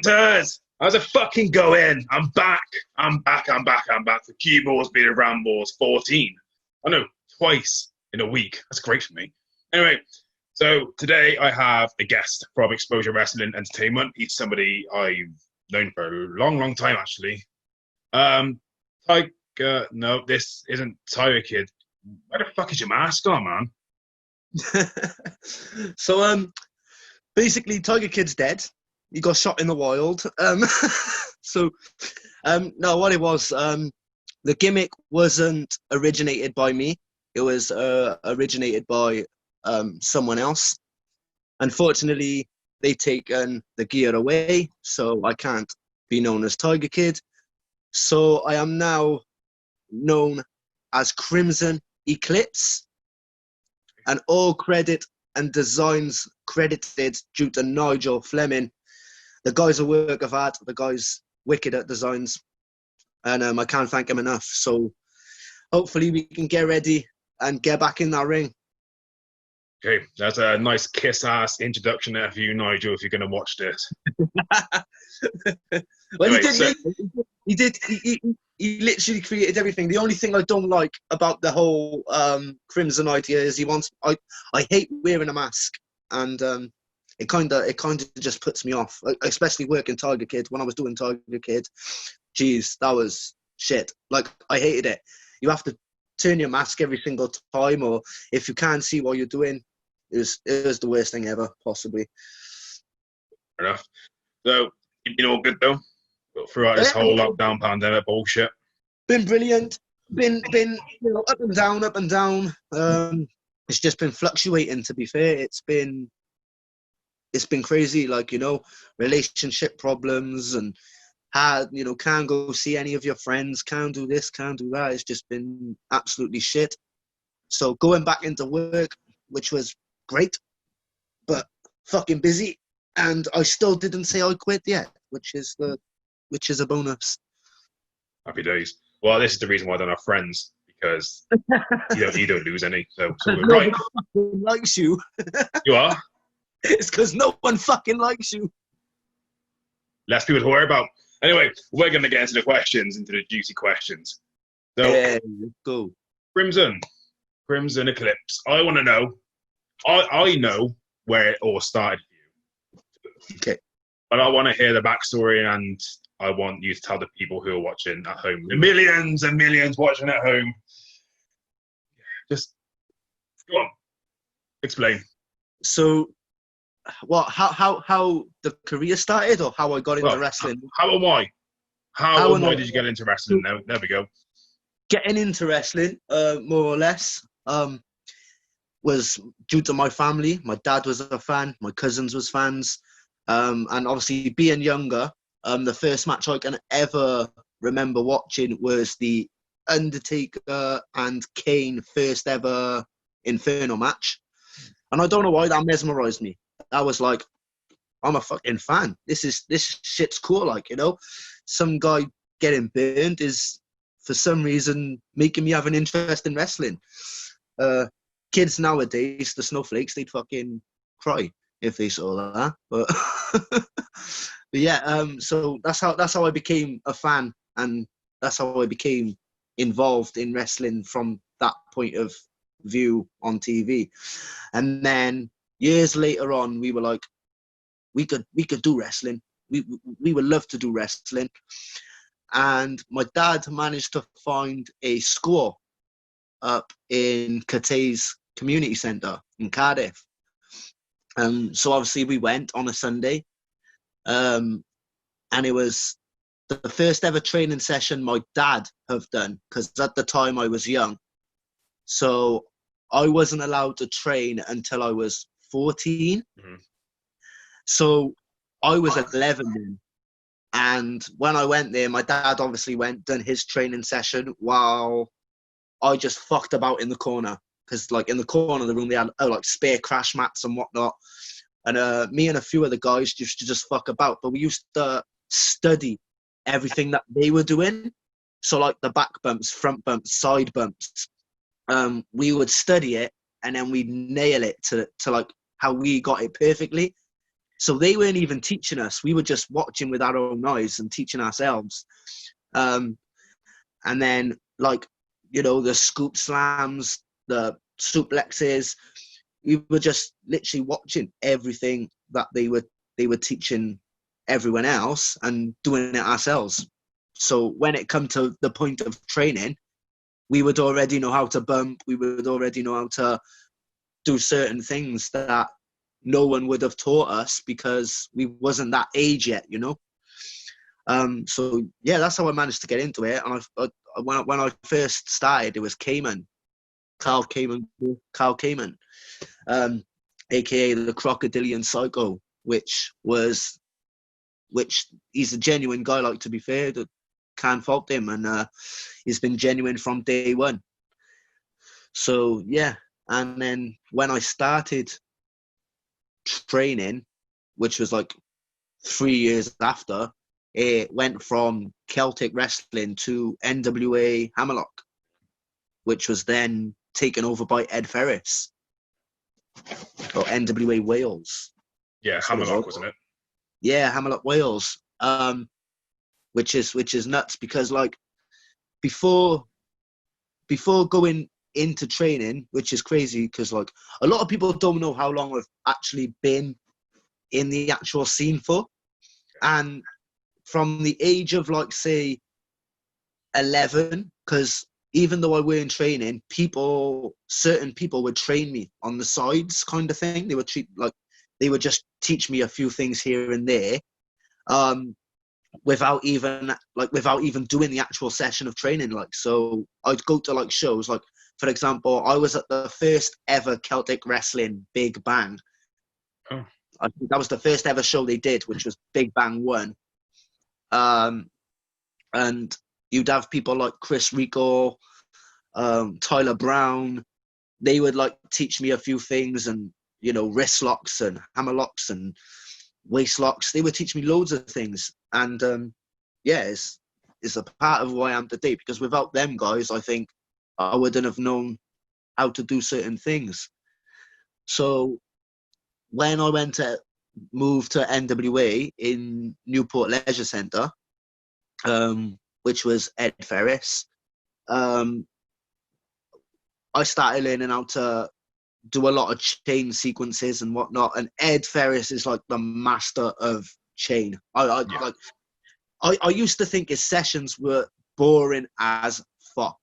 Punters! How's it fucking going? I'm back. I'm back for CueBall's being Rambles 14. I know, twice in a week. That's great for me. Anyway, so today I have a guest from Exposure Wrestling Entertainment. He's somebody I've known for a long time, actually. Tiger, no, this isn't Tiger Kid. Where the fuck is your mask on, man? So basically Tiger Kid's dead. He got shot in the wild. No, what it was, the gimmick wasn't originated by me. It was originated by someone else. Unfortunately, they've taken the gear away, so I can't be known as Tiger Kid. So I am now known as Crimson Eclipse, and all credit and designs credited due to Nigel Fleming. The guy's a work of art. The guy's wicked at designs, and I can't thank him enough. So hopefully we can get ready and get back in that ring. Okay, that's a nice kiss-ass introduction there for you, Nigel, if you're going to watch this. Well, anyway, he literally created everything. The only thing I don't like about the whole Crimson idea is I hate wearing a mask, and it kind of just puts me off, especially working Tiger Kid. When I was doing Tiger Kid, geez, that was shit. Like, I hated it. You have to turn your mask every single time, or if you can't see what you're doing, it was the worst thing ever, possibly. Fair enough. So, you've been all good, though? Throughout this whole lockdown pandemic bullshit? Been brilliant. Been up and down. It's just been fluctuating, to be fair. It's been crazy, like, relationship problems, and can't go see any of your friends, can't do this, can't do that. It's just been absolutely shit. So going back into work, which was great, but fucking busy, and I still didn't say I quit yet, which is a bonus. Happy days. Well, this is the reason why I don't have friends, because you don't lose any. So we're right. No one likes you. You are? It's because no one fucking likes you. Less people to worry about. Anyway, we're going to get into the juicy questions. So, yeah, go. Crimson Eclipse. I want to know. I know where it all started for you. Okay. But I want to hear the backstory, and I want you to tell the people who are watching at home, the millions and millions watching at home. Just go on. Explain. So, what? How the career started, or how I got into wrestling? How and why? How and why did you get into wrestling? There we go. Getting into wrestling, more or less, was due to my family. My dad was a fan. My cousins was fans. And obviously, being younger, the first match I can ever remember watching was the Undertaker and Kane first ever Inferno match. And I don't know why that mesmerized me. I was like, I'm a fucking fan. This shit's cool. Like, some guy getting burned is, for some reason, making me have an interest in wrestling. Kids nowadays, the snowflakes, they'd fucking cry if they saw that. But yeah, so that's how I became a fan, and that's how I became involved in wrestling from that point of view on TV. And then years later on, we were like, we could do wrestling. We would love to do wrestling. And my dad managed to find a school up in Catay's Community Centre in Cardiff. So obviously we went on a Sunday, and it was the first ever training session my dad have done, because at the time I was young. So I wasn't allowed to train until I was 14. Mm-hmm. So I was 11 then. And when I went there, my dad obviously done his training session while I just fucked about in the corner. Because, like, in the corner of the room, they had, spare crash mats and whatnot. And me and a few other guys used to just fuck about. But we used to study everything that they were doing. So, like, the back bumps, front bumps, side bumps. We would study it, and then we'd nail it to like, how we got it perfectly. So they weren't even teaching us. We were just watching with our own eyes and teaching ourselves. And then, like, you know, the scoop slams, the suplexes, we were just literally watching everything that they were teaching everyone else and doing it ourselves. So when it come to the point of training, we would already know how to bump. We would already know how to do certain things that no one would have taught us because we wasn't that age yet, you know. So yeah, that's how I managed to get into it. And when I first started, it was Carl Cayman, aka the Crocodilian Psycho, which he's a genuine guy. Like, to be fair, can't fault him, and he's been genuine from day one. So yeah, and then when I started training, which was like 3 years after, it went from Celtic wrestling to NWA Hammerlock, which was then taken over by Ed Ferris, or NWA Wales. Yeah, Hammerlock, wasn't it? Yeah, Hammerlock Wales. Which is nuts, because like before going into training, which is crazy, because like a lot of people don't know how long I've actually been in the actual scene for. And from the age of, like, say 11, because even though I were in training, certain people would train me on the sides, kind of thing. They would just teach me a few things here and there, without even doing the actual session of training. Like, so I'd go to like shows, like, for example, I was at the first ever Celtic Wrestling Big Bang. Oh. I think that was the first ever show they did, which was Big Bang 1. And you'd have people like Chris Rico, Tyler Brown. They would like teach me a few things, and, you know, wrist locks and hammer locks and waist locks. They would teach me loads of things. And yeah, it's a part of who I am today, because without them guys, I think I wouldn't have known how to do certain things. So when I went to move to NWA in Newport Leisure Centre, which was Ed Ferris, I started learning how to do a lot of chain sequences and whatnot. And Ed Ferris is like the master of chain. I used to think his sessions were boring as fuck.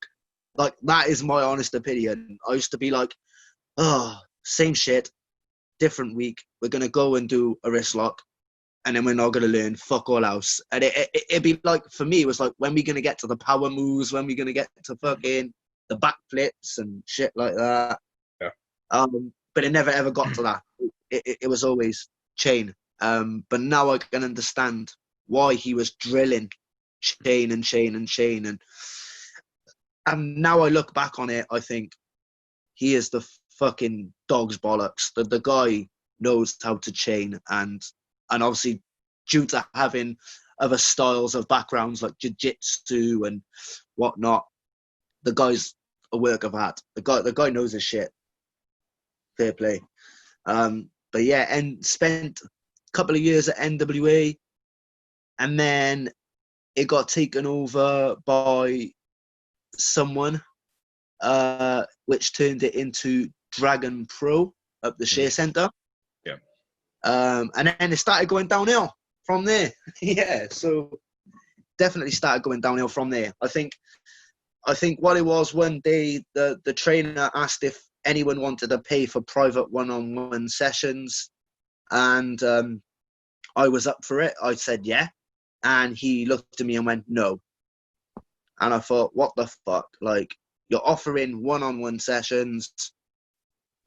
Like, that is my honest opinion. I used to be like, oh, same shit, different week. We're going to go and do a wrist lock, and then we're not going to learn fuck all else. And it'd be like, for me, it was like, when we going to get to the power moves? When we going to get to fucking the back flips and shit like that? Yeah. But it never ever got to that. It was always chain. But now I can understand why he was drilling chain and chain and chain. And now I look back on it, I think he is the fucking dog's bollocks. The guy knows how to chain, and obviously, due to having other styles of backgrounds like jiu-jitsu and whatnot, the guy's a work of art. The guy knows his shit. Fair play. But yeah, and spent a couple of years at NWA, and then it got taken over by someone, which turned it into Dragon Pro at the Share Centre. Yeah. And then it started going downhill from there. Yeah, so definitely started going downhill from there. I think what it was, one day the trainer asked if anyone wanted to pay for private one-on-one sessions, and I was up for it. I said yeah, and he looked at me and went no. And I thought, what the fuck? Like, you're offering one-on-one sessions.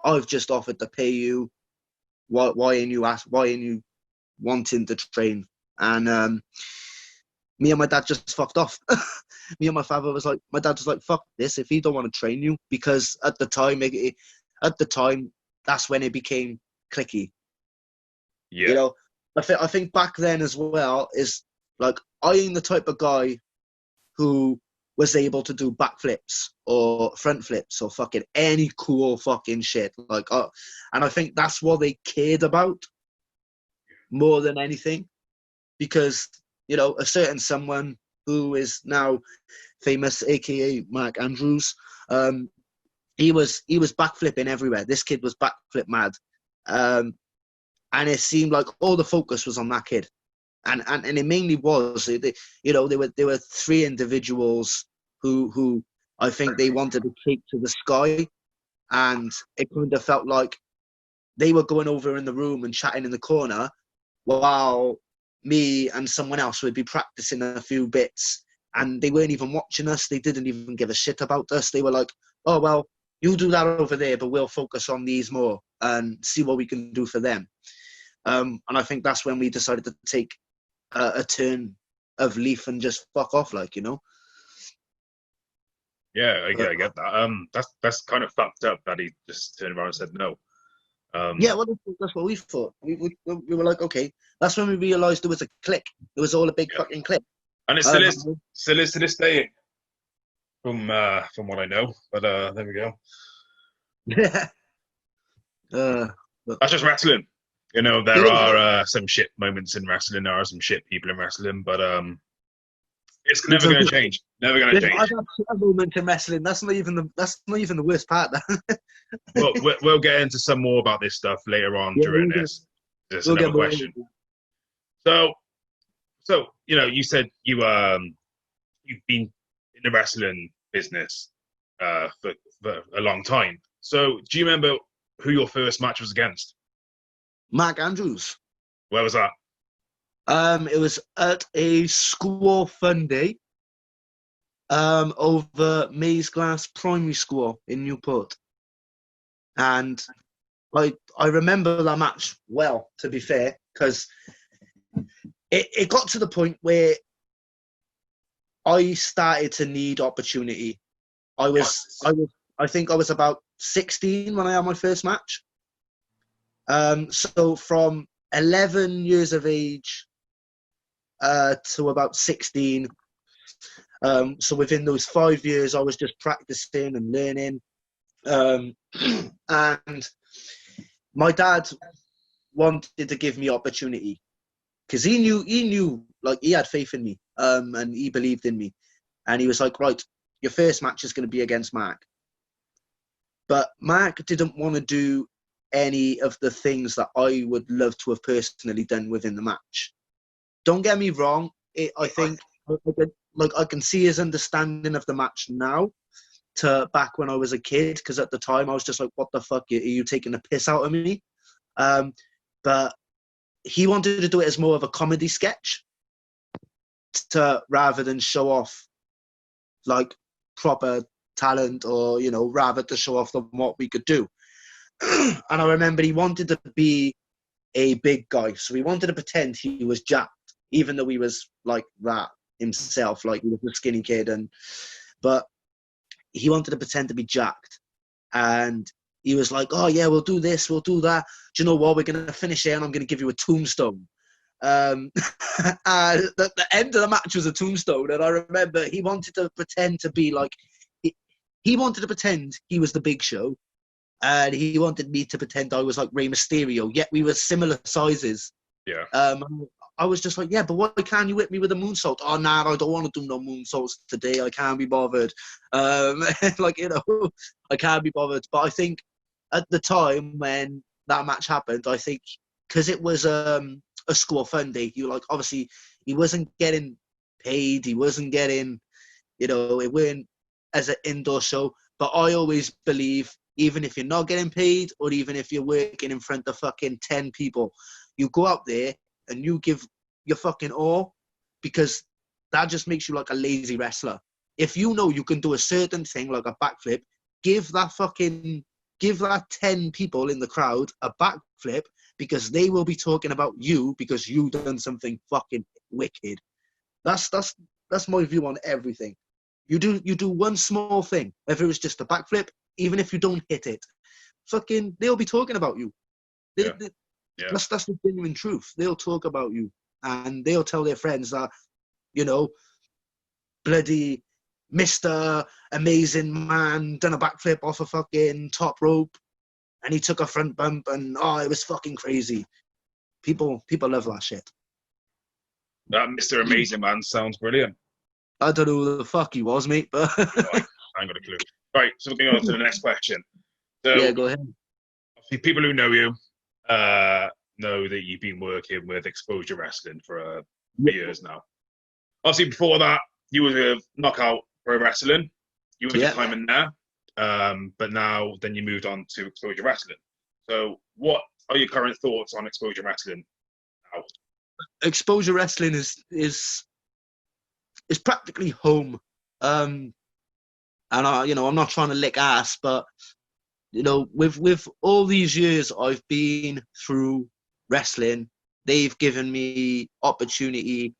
I've just offered to pay you. Why are you wanting to train? And me and my dad just fucked off. Me and my father was like, my dad was like, fuck this, if he don't want to train you. Because at the time, that's when it became clicky. Yeah. You know, I think back then as well, is like, I am the type of guy who was able to do backflips or front flips or fucking any cool fucking shit. Like, and I think that's what they cared about. more than anything, because, you know, a certain someone who is now famous, aka Mark Andrews, he was backflipping everywhere. This kid was backflip mad, and it seemed like all the focus was on that kid, and it mainly was. You know, there were three individuals who I think they wanted to take to the sky, and it kind of felt like they were going over in the room and chatting in the corner, while me and someone else would be practicing a few bits, and they weren't even watching us. They didn't even give a shit about us. They were like, oh, well, you do that over there, but we'll focus on these more and see what we can do for them. And I think that's when we decided to take a turn of leaf and just fuck off, like, you know. Yeah, I get that. That's kind of fucked up that he just turned around and said no. Yeah, well, that's what we thought. We were like, okay. That's when we realised there was a click. It was all a big fucking click. And it still is to this day, from what I know. But there we go. Yeah. That's just wrestling. You know, there are some shit moments in wrestling. There are some shit people in wrestling, but it's never going to change. Never going to change. I've had a moment in wrestling. That's not even the worst part. We'll get into some more about this stuff later on during this. There's another question. So you know, you said you've been in the wrestling business for a long time. So do you remember who your first match was against? Mark Andrews. Where was that? It was at a school fun day over Maze Glass Primary School in Newport. And I remember that match well, to be fair, because it got to the point where I started to need opportunity. I think I was about 16 when I had my first match. So from 11 years of age to about 16. So within those 5 years, I was just practicing and learning. And my dad wanted to give me opportunity because he knew, like, he had faith in me, and he believed in me. And he was like, right, your first match is going to be against Mark. But Mark didn't want to do any of the things that I would love to have personally done within the match. Don't get me wrong. I think, like, I can see his understanding of the match now to back when I was a kid, because at the time I was just like, what the fuck, are you taking a piss out of me? But he wanted to do it as more of a comedy sketch rather than show off like proper talent, or, you know, rather to show off what we could do. And I remember he wanted to be a big guy, so he wanted to pretend he was jacked, even though he was like that himself, like he was a skinny kid. But he wanted to pretend to be jacked, and he was like, oh yeah, we'll do this, we'll do that. Do you know what? We're going to finish here and I'm going to give you a tombstone. And the end of the match was a tombstone. And I remember he wanted to pretend to be like, he wanted to pretend he was the Big Show. And he wanted me to pretend I was like Rey Mysterio, yet we were similar sizes. Yeah. I was just like, yeah, but why can't you whip me with a moonsault? Oh, nah, I don't want to do no moonsaults today. I can't be bothered. Like, you know, I can't be bothered. But I think at the time when that match happened, I think because it was a school fun day, obviously he wasn't getting paid. He wasn't getting, you know, it weren't as an indoor show. But I always believe, even if you're not getting paid, or even if you're working in front of fucking 10 people, you go out there and you give your fucking all, because that just makes you like a lazy wrestler. If you know you can do a certain thing, like a backflip, give that 10 people in the crowd a backflip, because they will be talking about you because you done something fucking wicked. That's my view on everything. You do one small thing, whether it's just a backflip, even if you don't hit it, fucking, they'll be talking about you. That's the genuine truth. They'll talk about you, and they'll tell their friends that, you know, bloody Mr. Amazing Man done a backflip off a fucking top rope, and he took a front bump, and it was fucking crazy. People love that shit. That Mr. Amazing Man sounds brilliant. I don't know who the fuck he was, mate, but I ain't got a clue. Right, so we're going on to the next question. So, yeah, go ahead. people who know you know that you've been working with Exposure Wrestling for years now. Obviously, before that, you were with Knockout Pro Wrestling. You went to time in there, but now then you moved on to Exposure Wrestling. So, what are your current thoughts on Exposure Wrestling now? Exposure Wrestling is practically home. And I'm not trying to lick ass, but with all these years I've been through wrestling, they've given me opportunity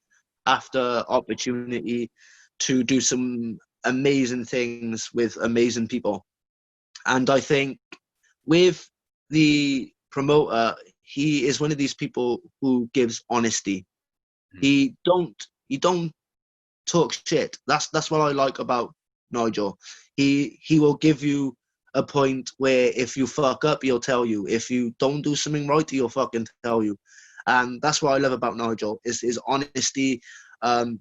after opportunity to do some amazing things with amazing people. And I think with the promoter, he is one of these people who gives honesty. He don't talk shit. That's what I like about Nigel. He will give you a point where if you fuck up, he'll tell you. If you don't do something right, he'll fucking tell you. And that's what I love about Nigel is his honesty. And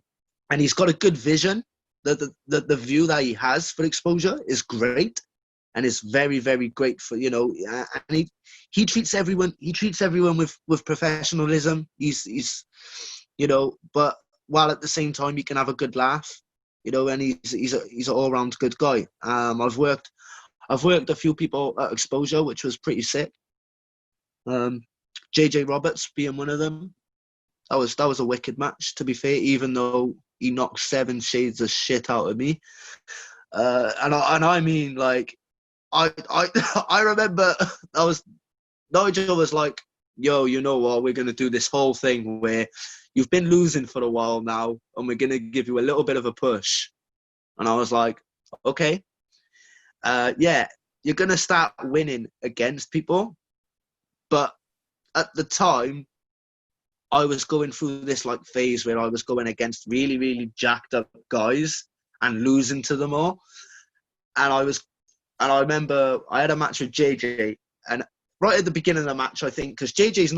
he's got a good vision. The view that he has for Exposure is great, and it's very, very great for and he treats everyone with professionalism. He's but while at the same time he can have a good laugh, and he's an all round good guy. I've worked a few people at Exposure, which was pretty sick. JJ Roberts being one of them. That was a wicked match, to be fair, even though he knocked 7 shades of shit out of me. And I mean, like, I remember Nigel was like, yo, you know what, we're going to do this whole thing where you've been losing for a while now, and we're going to give you a little bit of a push. And I was like, okay. You're going to start winning against people. But at the time, I was going through this like phase where I was going against really, really jacked up guys and losing to them all. And I remember I had a match with JJ, and right at the beginning of the match, I think, because JJ's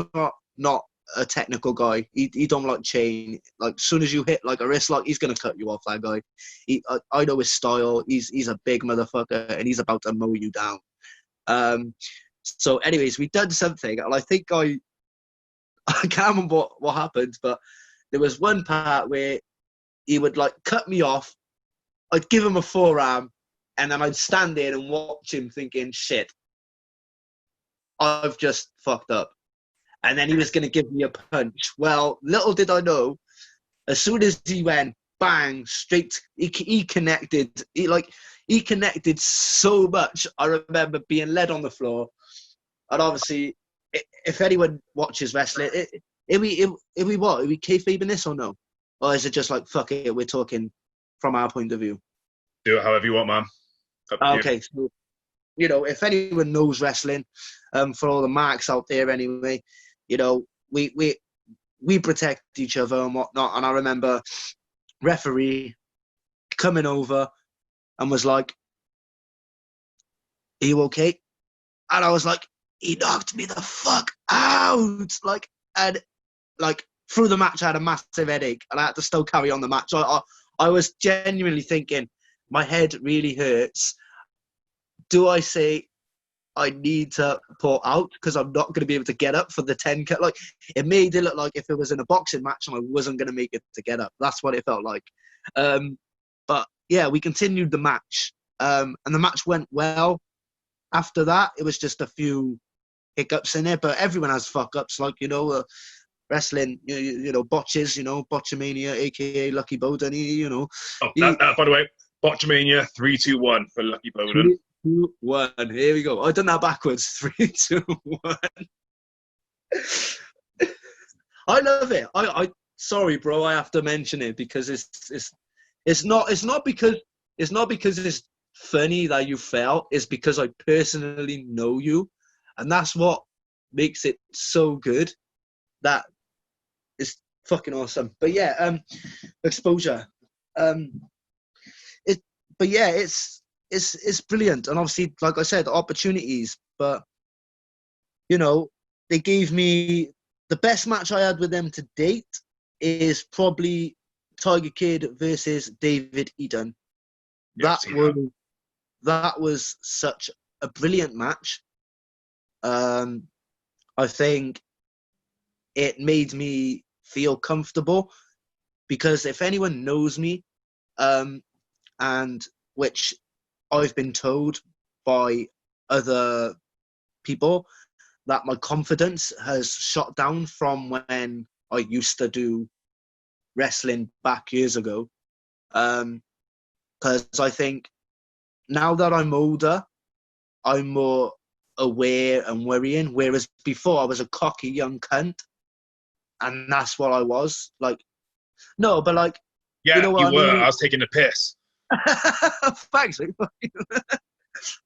not a technical guy. He don't like chain. Like, as soon as you hit like a wrist lock, he's gonna cut you off. That guy. I know his style. He's a big motherfucker, and he's about to mow you down. So, anyways, we done something, and I think I can't remember what happened, but there was one part where he would like cut me off. I'd give him a forearm, and then I'd stand there and watch him thinking, shit, I've just fucked up. And then he was going to give me a punch. Well, little did I know, as soon as he went, bang, straight, he connected. He connected so much. I remember being led on the floor. And obviously, if anyone watches wrestling, are we kayfabing this or no? Or is it just like, fuck it, we're talking from our point of view? Do it however you want, man. Okay, so, if anyone knows wrestling, for all the marks out there anyway, we protect each other and whatnot. And I remember referee coming over and was like, are you okay? And I was like, he knocked me the fuck out. And through the match, I had a massive headache and I had to still carry on the match. I was genuinely thinking, my head really hurts. Do I say I need to pull out because I'm not going to be able to get up for the 10 cut? Like, it made it look like if it was in a boxing match and I wasn't going to make it to get up. That's what it felt like. But yeah, we continued the match, and the match went well. After that, it was just a few hiccups in it, but everyone has fuck ups, like, wrestling, botches, botchamania, aka Lucky Bowden, That, by the way, Botchamania 3-2-1 for Lucky Bowden. 3, 2, 1. Here we go. I done that backwards. 3, 2, 1. I love it. I sorry, bro. I have to mention it because it's not because it's funny that you fell. It's because I personally know you, and that's what makes it so good. That is fucking awesome. But yeah, Exposure. It's brilliant, and obviously, like I said, opportunities. But they gave me the best match I had with them to date is probably Tiger Kid versus David Eaton. Yeah, That was such a brilliant match. I think it made me feel comfortable because if anyone knows me, and which I've been told by other people, that my confidence has shot down from when I used to do wrestling back years ago. Because I think now that I'm older, I'm more aware and worrying. Whereas before, I was a cocky young cunt, and that's what I was. Like, no, but like, you yeah, know what you I were. mean? I was taking a piss. Thanks, mate.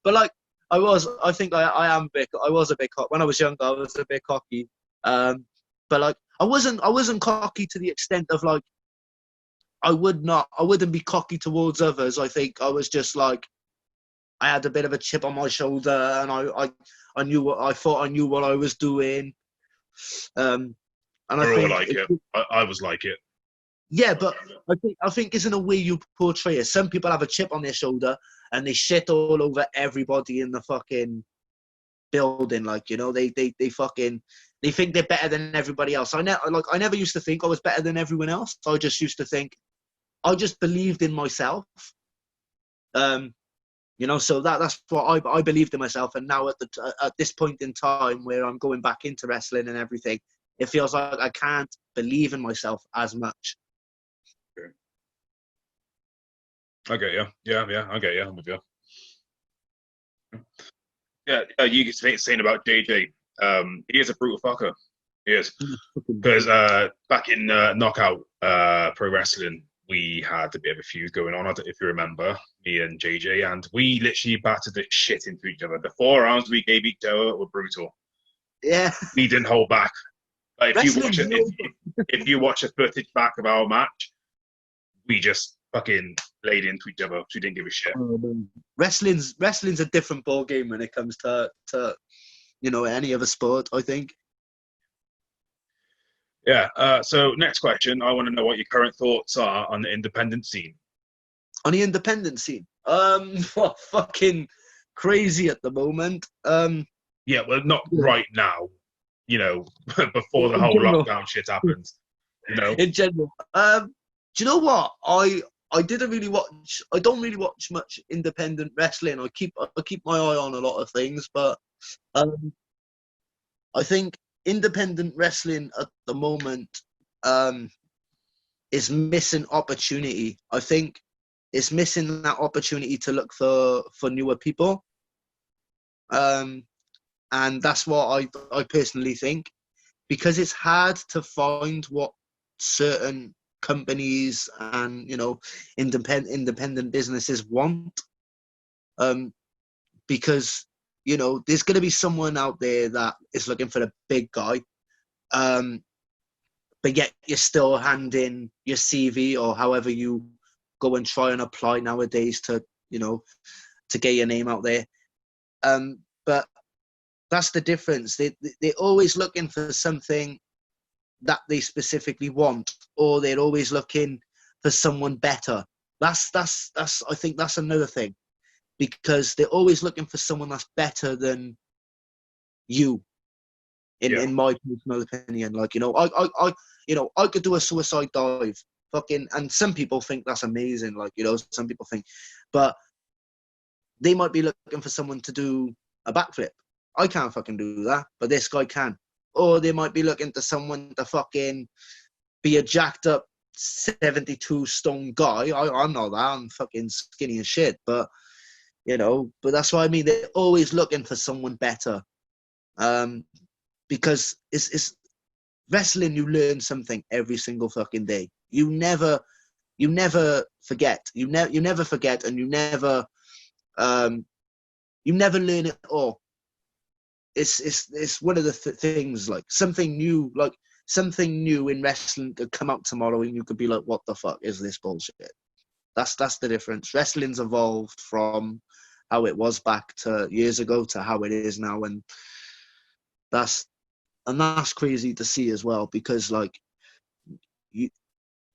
But like, I think I am big. I was a bit cocky when I was younger. I was a bit cocky. But like, I wasn't cocky to the extent of like, I wouldn't be cocky towards others. I think I was just like, I had a bit of a chip on my shoulder, and I knew I thought I knew what I was doing. And I We're all think like it. I was like it. yeah, but I think it's in a way you portray it. Some people have a chip on their shoulder and they shit all over everybody in the fucking building. Like, you know, they fucking they think they're better than everybody else. I never used to think I was better than everyone else. I just used to think I just believed in myself. You know, so that's what I believed in myself. And now at this point in time where I'm going back into wrestling and everything, it feels like I can't believe in myself as much. I get you. Yeah, I get you. I'm with you. Yeah, you saying about JJ. He is a brutal fucker. He is. Because back in Knockout Pro Wrestling, we had a bit of a feud going on, if you remember, me and JJ, and we literally battered the shit into each other. The 4 rounds we gave each other were brutal. Yeah. We didn't hold back. If you watch it, Wrestling, if you watch a footage back of our match, we just fucking laid into each other. We didn't give a shit. Wrestling's a different ball game when it comes to you know, any other sport, I think. Yeah. So next question, I want to know what your current thoughts are on the independent scene. On the independent scene, fucking crazy at the moment. Yeah, well, not Yeah. right now. You know, before the In whole general. lockdown shit happens. You know. In general, do you know what I didn't really watch. I don't really watch much independent wrestling. I keep my eye on a lot of things, but I think independent wrestling at the moment is missing opportunity. I think it's missing that opportunity to look for newer people. And that's what I personally think, because it's hard to find what certain companies and, you know, independent businesses want. Because, you know, there's going to be someone out there that is looking for a big guy, but yet you're still handing your CV or however you go and try and apply nowadays to, you know, to get your name out there. But that's the difference. They're always looking for something that they specifically want, or they're always looking for someone better. That's I think that's another thing, because they're always looking for someone that's better than you. In my personal opinion, like, you know, I could do a suicide dive, fucking, and some people think that's amazing. Like, you know, some people think, but they might be looking for someone to do a backflip. I can't fucking do that, but this guy can. Or they might be looking to someone to fucking be a jacked up 72 stone guy. I'm not that. I'm fucking skinny as shit. But, you know, but that's what I mean. They're always looking for someone better. Because it's wrestling. You learn something every single fucking day. You never forget. You never forget, and you never learn it all. It's one of the things, like something new in wrestling could come out tomorrow and you could be like, what the fuck is this bullshit? That's the difference. Wrestling's evolved from how it was back to years ago to how it is now, and that's and that's crazy to see as well, because like you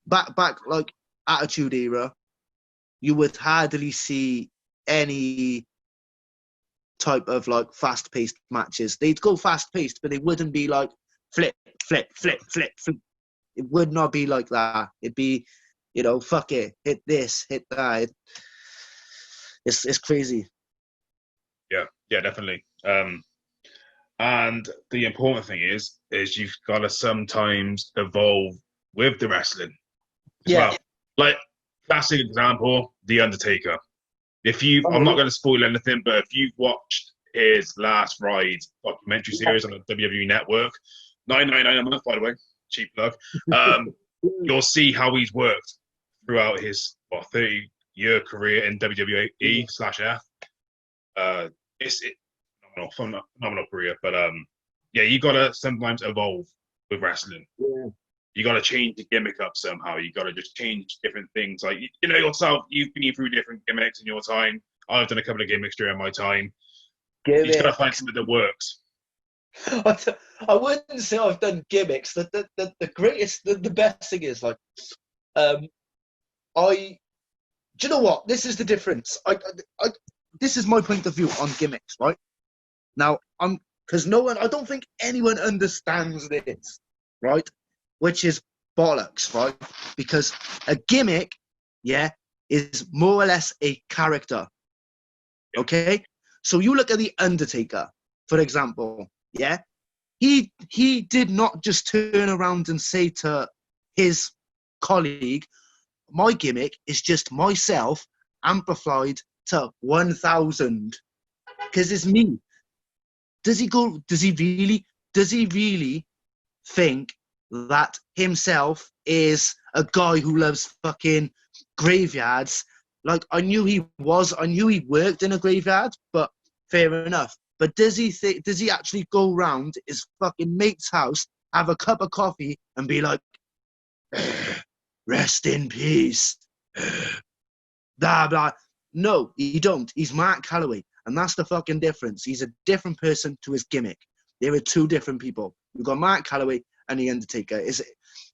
back like Attitude Era, you would hardly see any type of like fast-paced matches. They'd go fast-paced, but they wouldn't be like flip, flip, flip, flip, flip. It would not be like that. It'd be, you know, fuck it, hit this, hit that. It's crazy. Yeah, definitely. And the important thing is you've got to sometimes evolve with the wrestling as well. Like, classic example, The Undertaker. I'm not going to spoil anything, but if you've watched his last ride documentary series on the WWE Network, $9.99 a month, by the way, cheap plug. You'll see how he's worked throughout his 30-year career in WWE/F. It's phenomenal career, but yeah, you gotta sometimes evolve with wrestling. Yeah. You gotta change the gimmick up somehow. You gotta just change different things. Like, you know yourself, you've been through different gimmicks in your time. I've done a couple of gimmicks during my time. You just gotta find something that works. I wouldn't say I've done gimmicks. The greatest, the best thing is like, do you know what? This is the difference. This is my point of view on gimmicks, right? Now, because I don't think anyone understands this, right? Which is bollocks, right? Because a gimmick, is more or less a character. Okay? So you look at The Undertaker, for example, He did not just turn around and say to his colleague, my gimmick is just myself amplified to 1,000. Because it's me. Does he really think that himself is a guy who loves fucking graveyards? Like, I knew he worked in a graveyard, but fair enough. But does he actually go round his fucking mate's house, have a cup of coffee, and be like, rest in peace, blah, blah? No, he don't. He's Mark Calloway, and that's the fucking difference. He's a different person to his gimmick. There are two different people. You've got Mark Calloway and The Undertaker.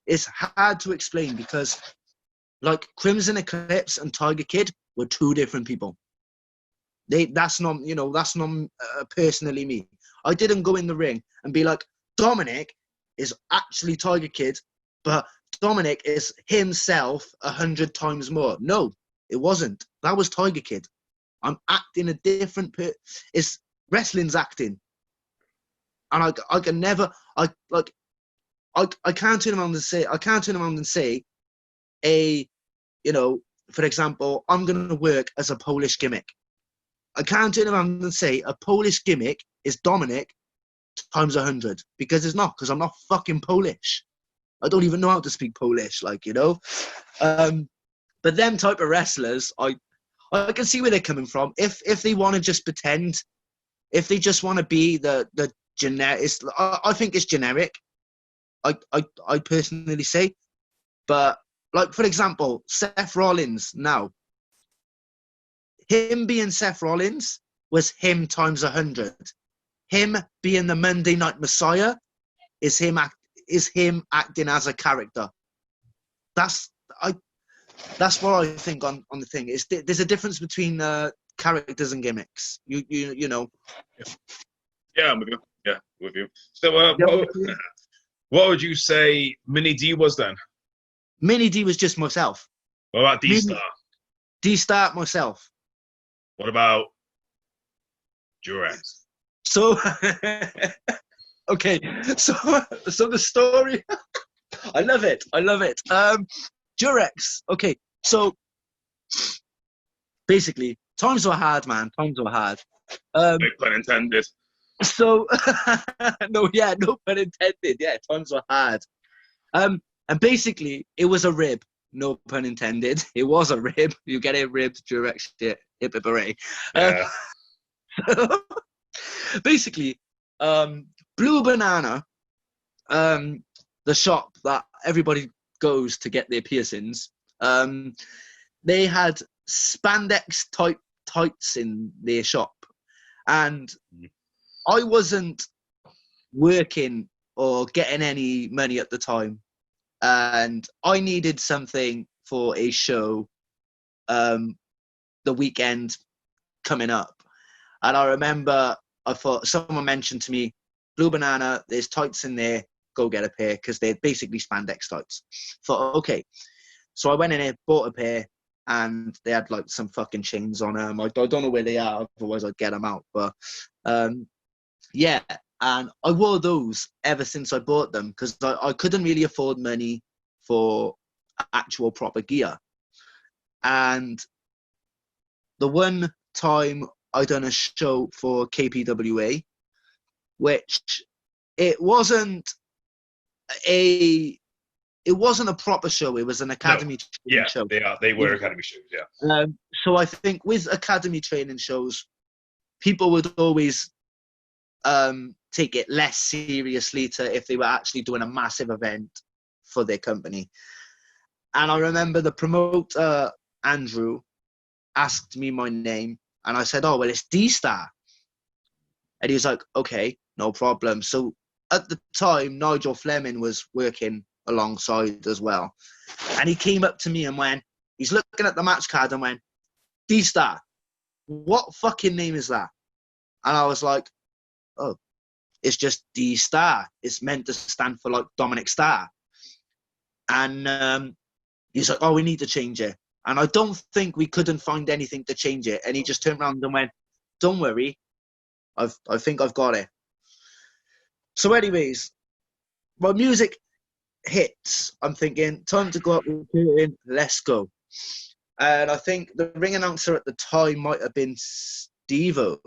It's hard to explain because, like, Crimson Eclipse and Tiger Kid were two different people. That's not personally me. I didn't go in the ring and be like, Dominic is actually Tiger Kid, but Dominic is himself 100 times more. No, it wasn't. That was Tiger Kid. I'm acting a different it's wrestling's acting. And I can never I can't turn around and say for example, I'm gonna work as a Polish gimmick. I can't turn around and say a Polish gimmick is Dominic times 100, because it's not, because I'm not fucking Polish. I don't even know how to speak Polish, like, you know. But them type of wrestlers, I can see where they're coming from. If they want to just pretend, if they just want to be the generic, I think it's generic. I personally say, but like, for example, Seth Rollins now. Him being Seth Rollins was him times 100. Him being the Monday Night Messiah is him acting as a character. That's what I think on the thing. There's a difference between characters and gimmicks. You know. Yeah, I'm with you. Yeah, with you. So, what would you say Mini D was then? Mini D was just myself. What about D-Star? D-Star, myself. What about Durex? So, okay. So the story, I love it. Durex. Okay. So, basically, times were hard, man. Times were hard. No pun intended. So, no pun intended. Yeah, times were hard. And basically, it was a rib. No pun intended. It was a rib. You get a rib, Durex shit. Hip hip hooray. Yeah. Basically, Blue Banana, the shop that everybody goes to get their piercings, they had spandex type tights in their shop. And I wasn't working or getting any money at the time, and I needed something for a show the weekend coming up. And I remember I thought someone mentioned to me, Blue Banana, there's tights in there, go get a pair, because they're basically spandex tights. Thought, okay. So I went in there, bought a pair, and they had like some fucking chains on them. I don't know where they are, otherwise I'd get them out. But yeah, and I wore those ever since I bought them, because I couldn't really afford money for actual proper gear. And the one time I done a show for KPWA, which it wasn't a proper show. It was an academy show. They were academy shows. Yeah. So I think with academy training shows, people would always take it less seriously to if they were actually doing a massive event for their company. And I remember the promoter, Andrew, asked me my name, and I said, oh, well, it's D-Star. And he was like, okay, no problem. So at the time, Nigel Fleming was working alongside as well. And he came up to me and went, he's looking at the match card and went, D-Star, what fucking name is that? And I was like, oh, it's just D-Star. It's meant to stand for like Dominic Starr. And he's like, oh, we need to change it. And I don't think we couldn't find anything to change it. And he just turned around and went, don't worry, I think I've got it. So anyways, my music hits. I'm thinking, time to go up with the curtain, let's go. And I think the ring announcer at the time might have been Steve-O.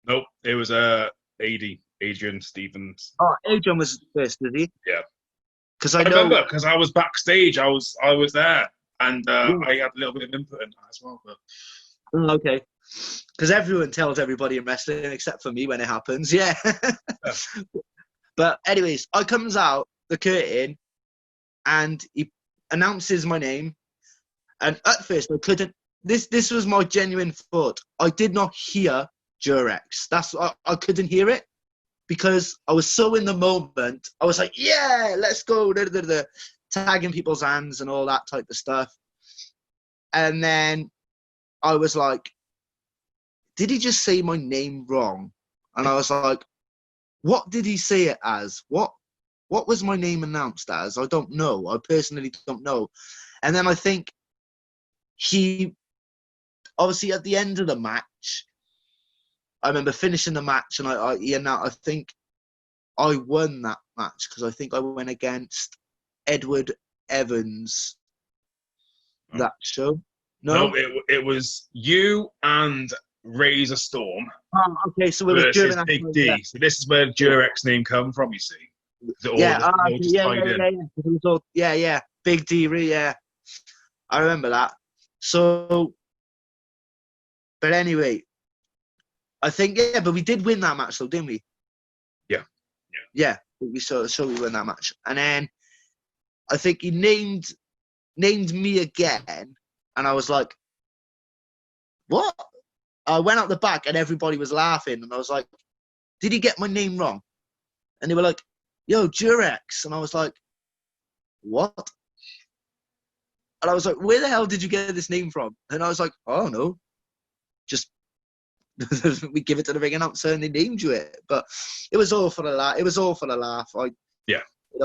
Nope, it was Adrian Stevens. Oh, Adrian was first, did he? Yeah. Because I remember, because I was backstage, I was there, and I had a little bit of input in that as well. But... Okay. Because everyone tells everybody in wrestling except for me when it happens. Yeah. But anyways, I comes out the curtain and he announces my name. And at first I couldn't. This was my genuine thought. I did not hear Durex. I couldn't hear it because I was so in the moment. I was like, yeah, let's go. Tagging people's hands and all that type of stuff. And then I was like, did he just say my name wrong? And I was like, what did he say it as? What was my name announced as? I don't know. I personally don't know. And then I think he, obviously at the end of the match, I remember finishing the match and I think I won that match because I think I went against Edward Evans that show. No, it was you and Razor Storm. Oh, okay, so it was versus Big D. Yeah. So this is where Durex name come from, you see. Yeah. Big D, yeah. I remember that. So, but anyway, I think, but we did win that match though, didn't we? Yeah, we we won that match. And then I think he named me again, and I was like, what? I went out the back and everybody was laughing, and I was like, did he get my name wrong? And they were like, yo, Durex. And I was like, what? And I was like, where the hell did you get this name from? And I was like, oh, no. Just, we give it to the ring announcer and they named you it. But it was all for the laugh. And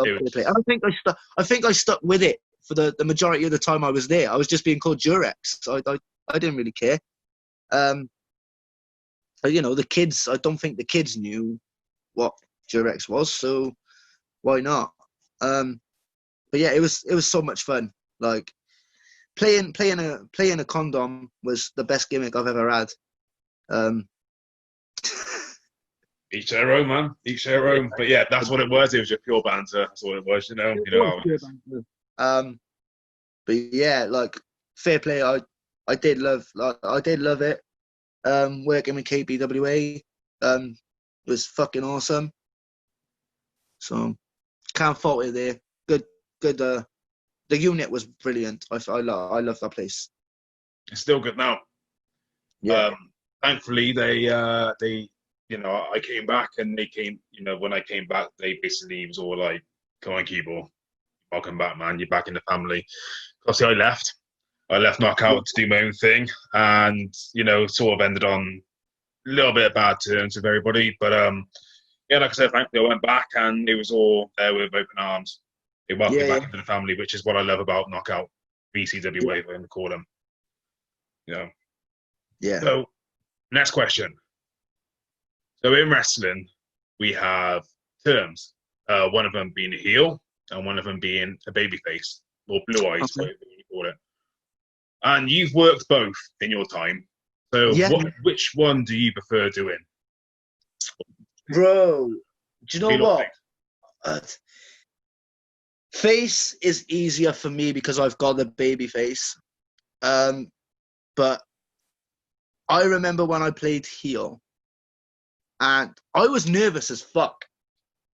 I think I stuck with it for the majority of the time I was there. I was just being called Durex. So I didn't really care. The kids, I don't think the kids knew what Durex was, so why not? But yeah, it was so much fun. Like playing a condom was the best gimmick I've ever had. Each their own, man. Each their own. But yeah, that's what it was. It was just pure banter. That's what it was, you know. But yeah, like fair play. I did love it. Working with KPWA was fucking awesome. So can't fault it there. Good. The unit was brilliant. I love that place. It's still good now. Yeah. Thankfully, they I came back and they came, when I came back, they basically was all like, come on, CueBall, welcome back, man. You're back in the family. Obviously, I left. I left Knockout to do my own thing and, sort of ended on a little bit of bad terms with everybody. But, like I said, frankly, I went back and it was all there with open arms. They welcomed me back into the family, which is what I love about Knockout, BCW, whatever you call them. Yeah. So, next question. So in wrestling, we have terms. One of them being a heel, and one of them being a babyface, or blue eyes, whatever you call it. And you've worked both in your time. So which one do you prefer doing? Bro, do you know what? Face is easier for me because I've got the baby face. But I remember when I played heel, and I was nervous as fuck.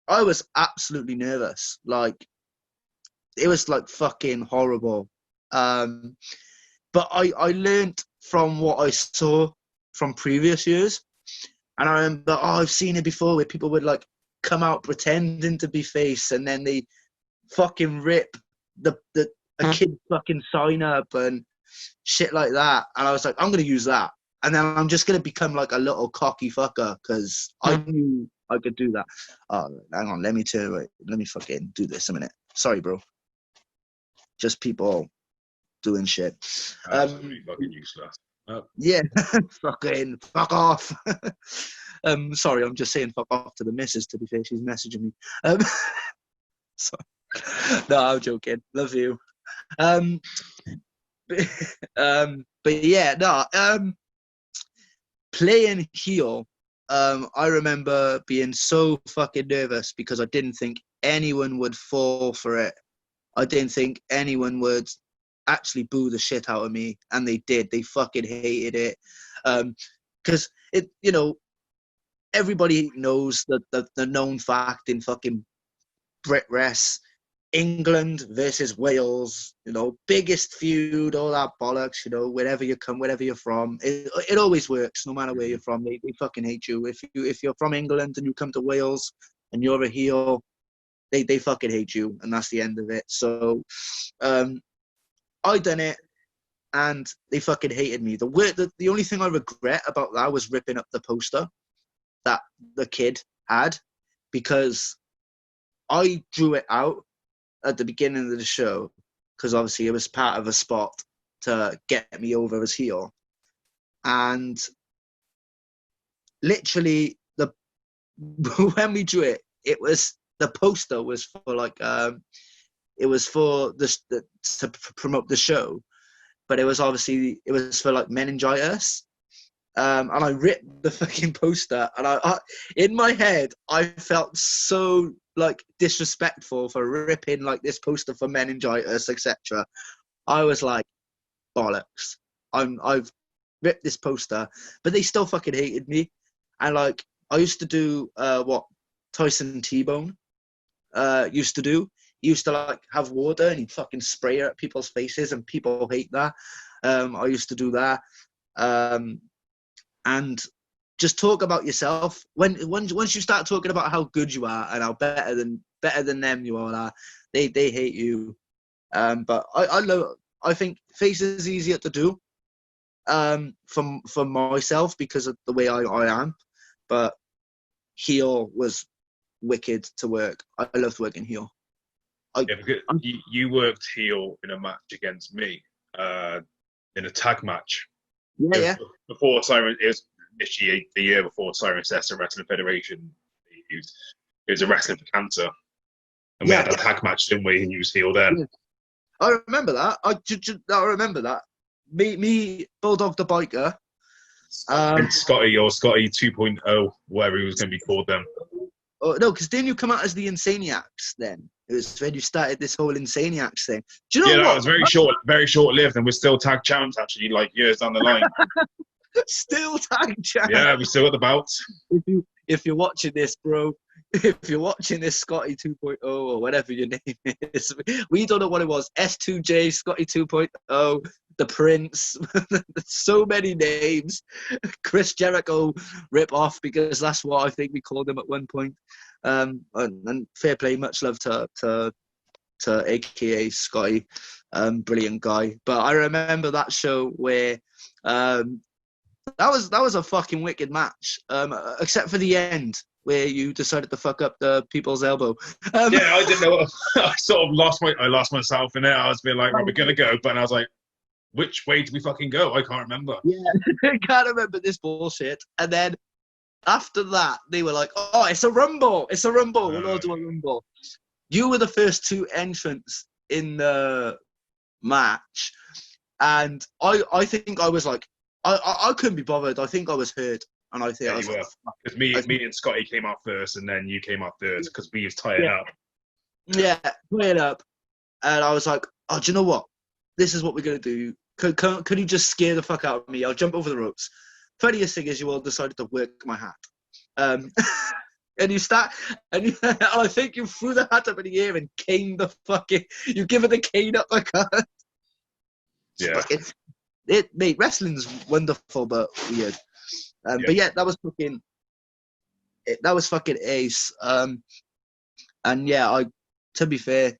I was absolutely nervous. Like, it was like fucking horrible. But I learned from what I saw from previous years. And I remember, I've seen it before where people would like come out pretending to be face and then they fucking rip a kid fucking sign up and shit like that. And I was like, I'm going to use that. And then I'm just going to become like a little cocky fucker because I knew I could do that. Oh, hang on. Let me fucking do this a minute. Sorry, bro. Just people doing shit. Absolutely fucking useless. Yeah, fucking fuck off. Sorry, I'm just saying fuck off to the missus, to be fair. She's messaging me. Sorry. No, I'm joking. Love you. But yeah, no. Playing heel, I remember being so fucking nervous because I didn't think anyone would fall for it. I didn't think anyone would actually boo the shit out of me, and they did. They fucking hated it. Because it, everybody knows that the known fact in fucking Brit Rest, England versus Wales, biggest feud, all that bollocks, wherever you come, wherever you're from, it always works, no matter where you're from. They fucking hate you. If you're from England and you come to Wales and you're a heel, they fucking hate you, and that's the end of it. So, I done it, and they fucking hated me. The only thing I regret about that was ripping up the poster that the kid had, because I drew it out at the beginning of the show, because obviously it was part of a spot to get me over as heel. And literally, when we drew it, the poster was for like it was for to promote the show, but it was for like meningitis. And I ripped the fucking poster, and I in my head I felt so like disrespectful for ripping like this poster for meningitis, etc. I was like, bollocks. I've ripped this poster, but they still fucking hated me. And like, I used to do what Tyson T-Bone used to do. He used to like have water and he'd fucking spray it at people's faces, and people hate that. I used to do that. And just talk about yourself. Once you start talking about how good you are and how better than them you are, they hate you. But I think face is easier to do for myself because of the way I am. But heel was wicked to work. I loved working heel. You worked heel in a match against me, in a tag match. Yeah. Before Siren, it was literally the year before Siren Cess and Wrestling Federation. It was a Wrestling for Cancer, and we had a tag match, didn't we? And you was heel then. Yeah. I remember that. I remember that. Me, Bulldog the Biker. And Scotty 2.0, whatever he was going to be called then. Oh, no, because didn't you come out as the Insaniacs then? It was when you started this whole Insaniacs thing. Do you know what? Yeah, that was very short-lived, and we're still tag champs, actually, like years down the line. Still tag champs? Yeah, we still got the belts. If you're watching this, bro, if you're watching this Scotty 2.0 or whatever your name is, we don't know what it was. S2J, Scotty 2.0, the Prince, so many names. Chris Jericho rip off, because that's what I think we called him at one point. And fair play, much love to AKA Scotty, brilliant guy. But I remember that show where that was a fucking wicked match, except for the end where you decided to fuck up the people's elbow. Yeah, I didn't know. I sort of lost myself in there. I was being like, right, we're gonna go, but I was like, which way do we fucking go? I can't remember. Yeah, I can't remember this bullshit. And then after that, they were like, oh, it's a rumble. It's a rumble. We'll all do a rumble. You were the first two entrants in the match. And I think I was like, I couldn't be bothered. I think I was hurt. And I think I was like, because me and Scotty came out first, and then you came out third because we was tied up. Yeah, tied up. And I was like, oh, do you know what? This is what we're going to do. Could you just scare the fuck out of me? I'll jump over the ropes. Funniest thing is you all decided to work my hat. And you start, and I think you threw the hat up in the air and caned the fucking, you give it a cane up the cut. Yeah. Mate, wrestling's wonderful, but weird. But yeah, that was fucking ace. And yeah, to be fair,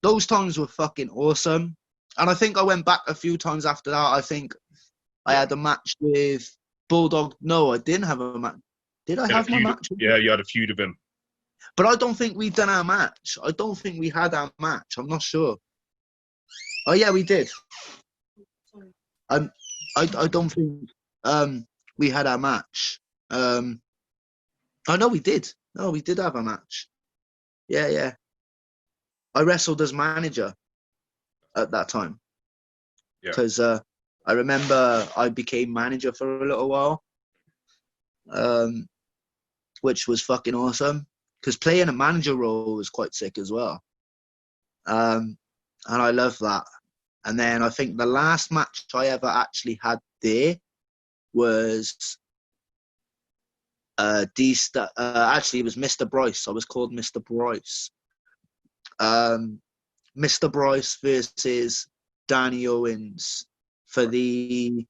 those times were fucking awesome. And I think I went back a few times after that. I think I had a match with Bulldog. No, I didn't have a match. Did I have my match? Yeah, you had a feud with him. But I don't think we'd done our match. I don't think we had our match. I'm not sure. Oh yeah, we did. I don't think we had our match. Oh no, we did. No, we did have a match. Yeah. I wrestled as manager at that time. Yeah. Because I remember I became manager for a little while. Which was fucking awesome. Because playing a manager role was quite sick as well. And I love that. And then I think the last match I ever actually had there was actually it was Mr. Bryce. I was called Mr. Bryce. Mr. Bryce versus Danny Owens for the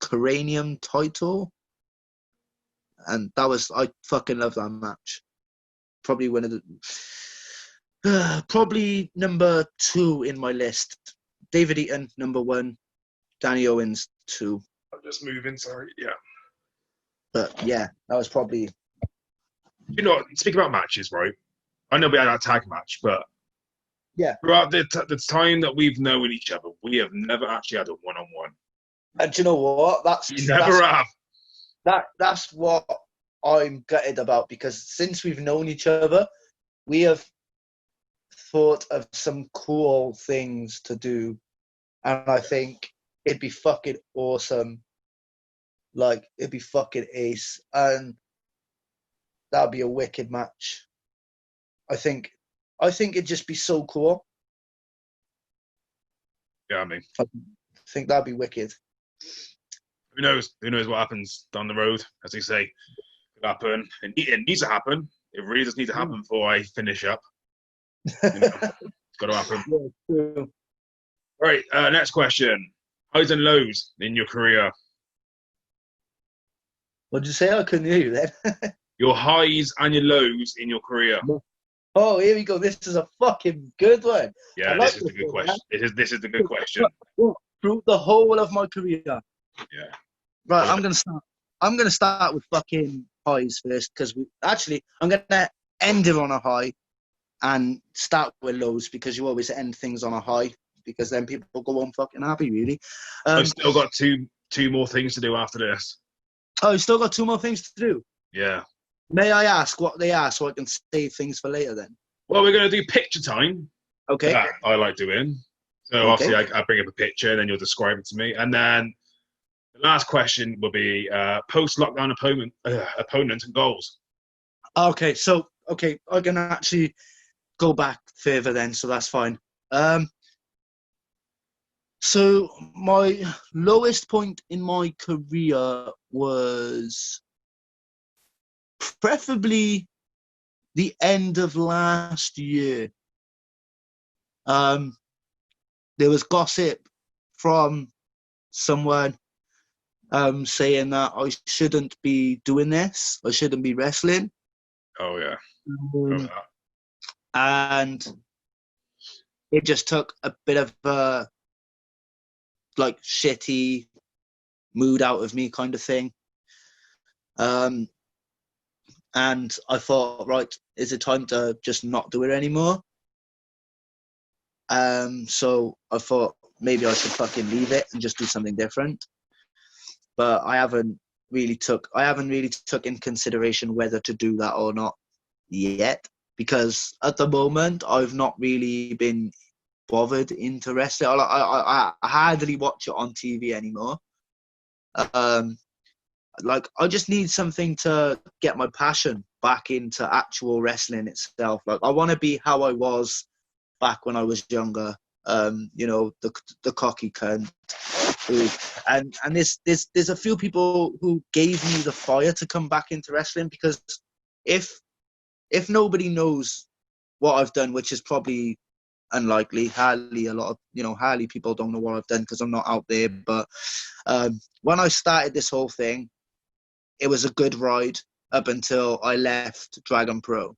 Cranium title. And I fucking love that match. Probably one of the, probably number 2 in my list. David Eaton, number 1. Danny Owens, 2. I'm just moving, sorry. Yeah. But yeah, that was probably. You know, speaking about matches, right? I know we had our tag match, but yeah, throughout the time that we've known each other, we have never actually had a one-on-one. And do you know what? That's what I'm gutted about, because since we've known each other, we have thought of some cool things to do, and I think it'd be fucking awesome. Like, it'd be fucking ace, and that'd be a wicked match. I think it'd just be so cool. Yeah, I mean, I think that'd be wicked. Who knows? Who knows what happens down the road? As they say, it could happen. It needs to happen. It really does need to happen before I finish up. You know, it's got to happen. Yeah, true. Right. Next question: highs and lows in your career. What did you say? I couldn't hear you then. Your highs and your lows in your career. Oh, here we go. This is a fucking good one. Yeah, this is the good question. This is the good question. Through the whole of my career. Yeah. Right, I'm gonna start with fucking highs first, because I'm gonna end it on a high and start with lows, because you always end things on a high, because then people go on fucking happy, really. I've still got two more things to do after this. Oh, you still got 2 more things to do? Yeah. May I ask what they are, so I can save things for later then? Well, we're going to do picture time. Okay. That I like doing. So obviously I bring up a picture, and then you'll describe it to me. And then the last question will be post-lockdown opponent and goals. Okay, I can actually go back further then, so that's fine. So my lowest point in my career was preferably the end of last year. there was gossip from someone saying that I shouldn't be doing this. I shouldn't be wrestling. Oh yeah. And it just took a bit of a like shitty mood out of me, kind of thing. And I thought, right, is it time to just not do it anymore? So I thought maybe I should fucking leave it and just do something different. But I haven't really took in consideration whether to do that or not yet, because at the moment I've not really been bothered into wrestling. I hardly watch it on TV anymore. Like I just need something to get my passion back into actual wrestling itself. Like I want to be how I was back when I was younger. You know, the cocky cunt. And there's a few people who gave me the fire to come back into wrestling, because if nobody knows what I've done, which is probably unlikely, hardly people don't know what I've done because I'm not out there. But when I started this whole thing, it was a good ride up until I left Dragon Pro.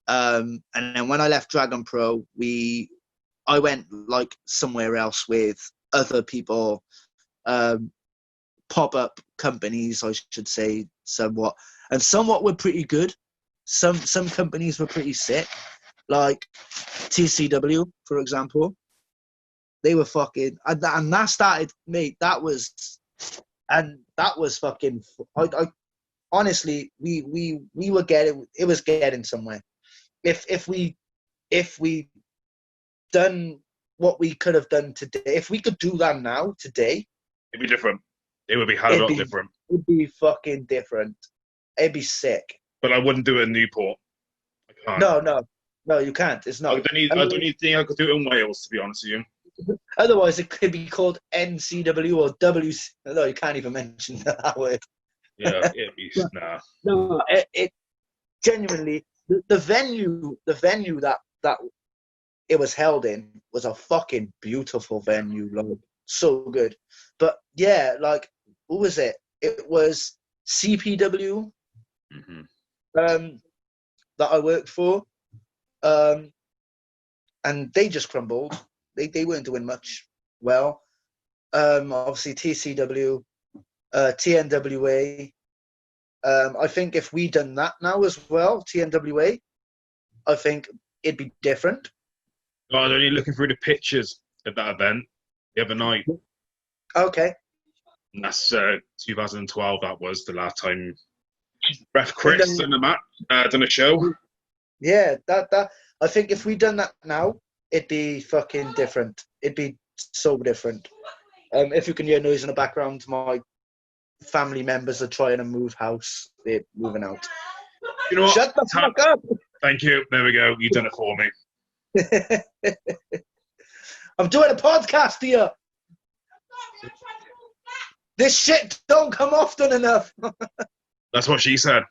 And then when I left Dragon Pro, I went like somewhere else with other people, pop-up companies, I should say, somewhat. And somewhat were pretty good. Some companies were pretty sick, like TCW, for example. They were fucking, and that started, mate. That was fucking. I honestly, we were getting, it was getting somewhere. If we done what we could have done today, if we could do that now today, it'd be different. It would be hell of a lot different. It'd be fucking different. It'd be sick. But I wouldn't do it in Newport. I can't. No, you can't. It's not. I don't even think I could do it in Wales, to be honest with you. Otherwise, it could be called NCW or WC. No, you can't even mention that word. Yeah, it'd be nah. No, it genuinely, the venue that it was held in was a fucking beautiful venue, like so good. But yeah, like who was it? It was CPW, that I worked for, and they just crumbled. They weren't doing much well. Obviously TCW, TNWA. I think if we done that now as well, TNWA, I think it'd be different. I was only looking through the pictures of that event the other night. Okay. And that's 2012. That was the last time Ref Chris done a show. Yeah, that I think if we done that now, it'd be fucking different. It'd be so different. If you can hear noise in the background, my family members are trying to move house. They're moving out. You know what? Shut the fuck up. Thank you. There we go. You've done it for me. I'm doing a podcast here. This shit don't come often enough. That's what she said.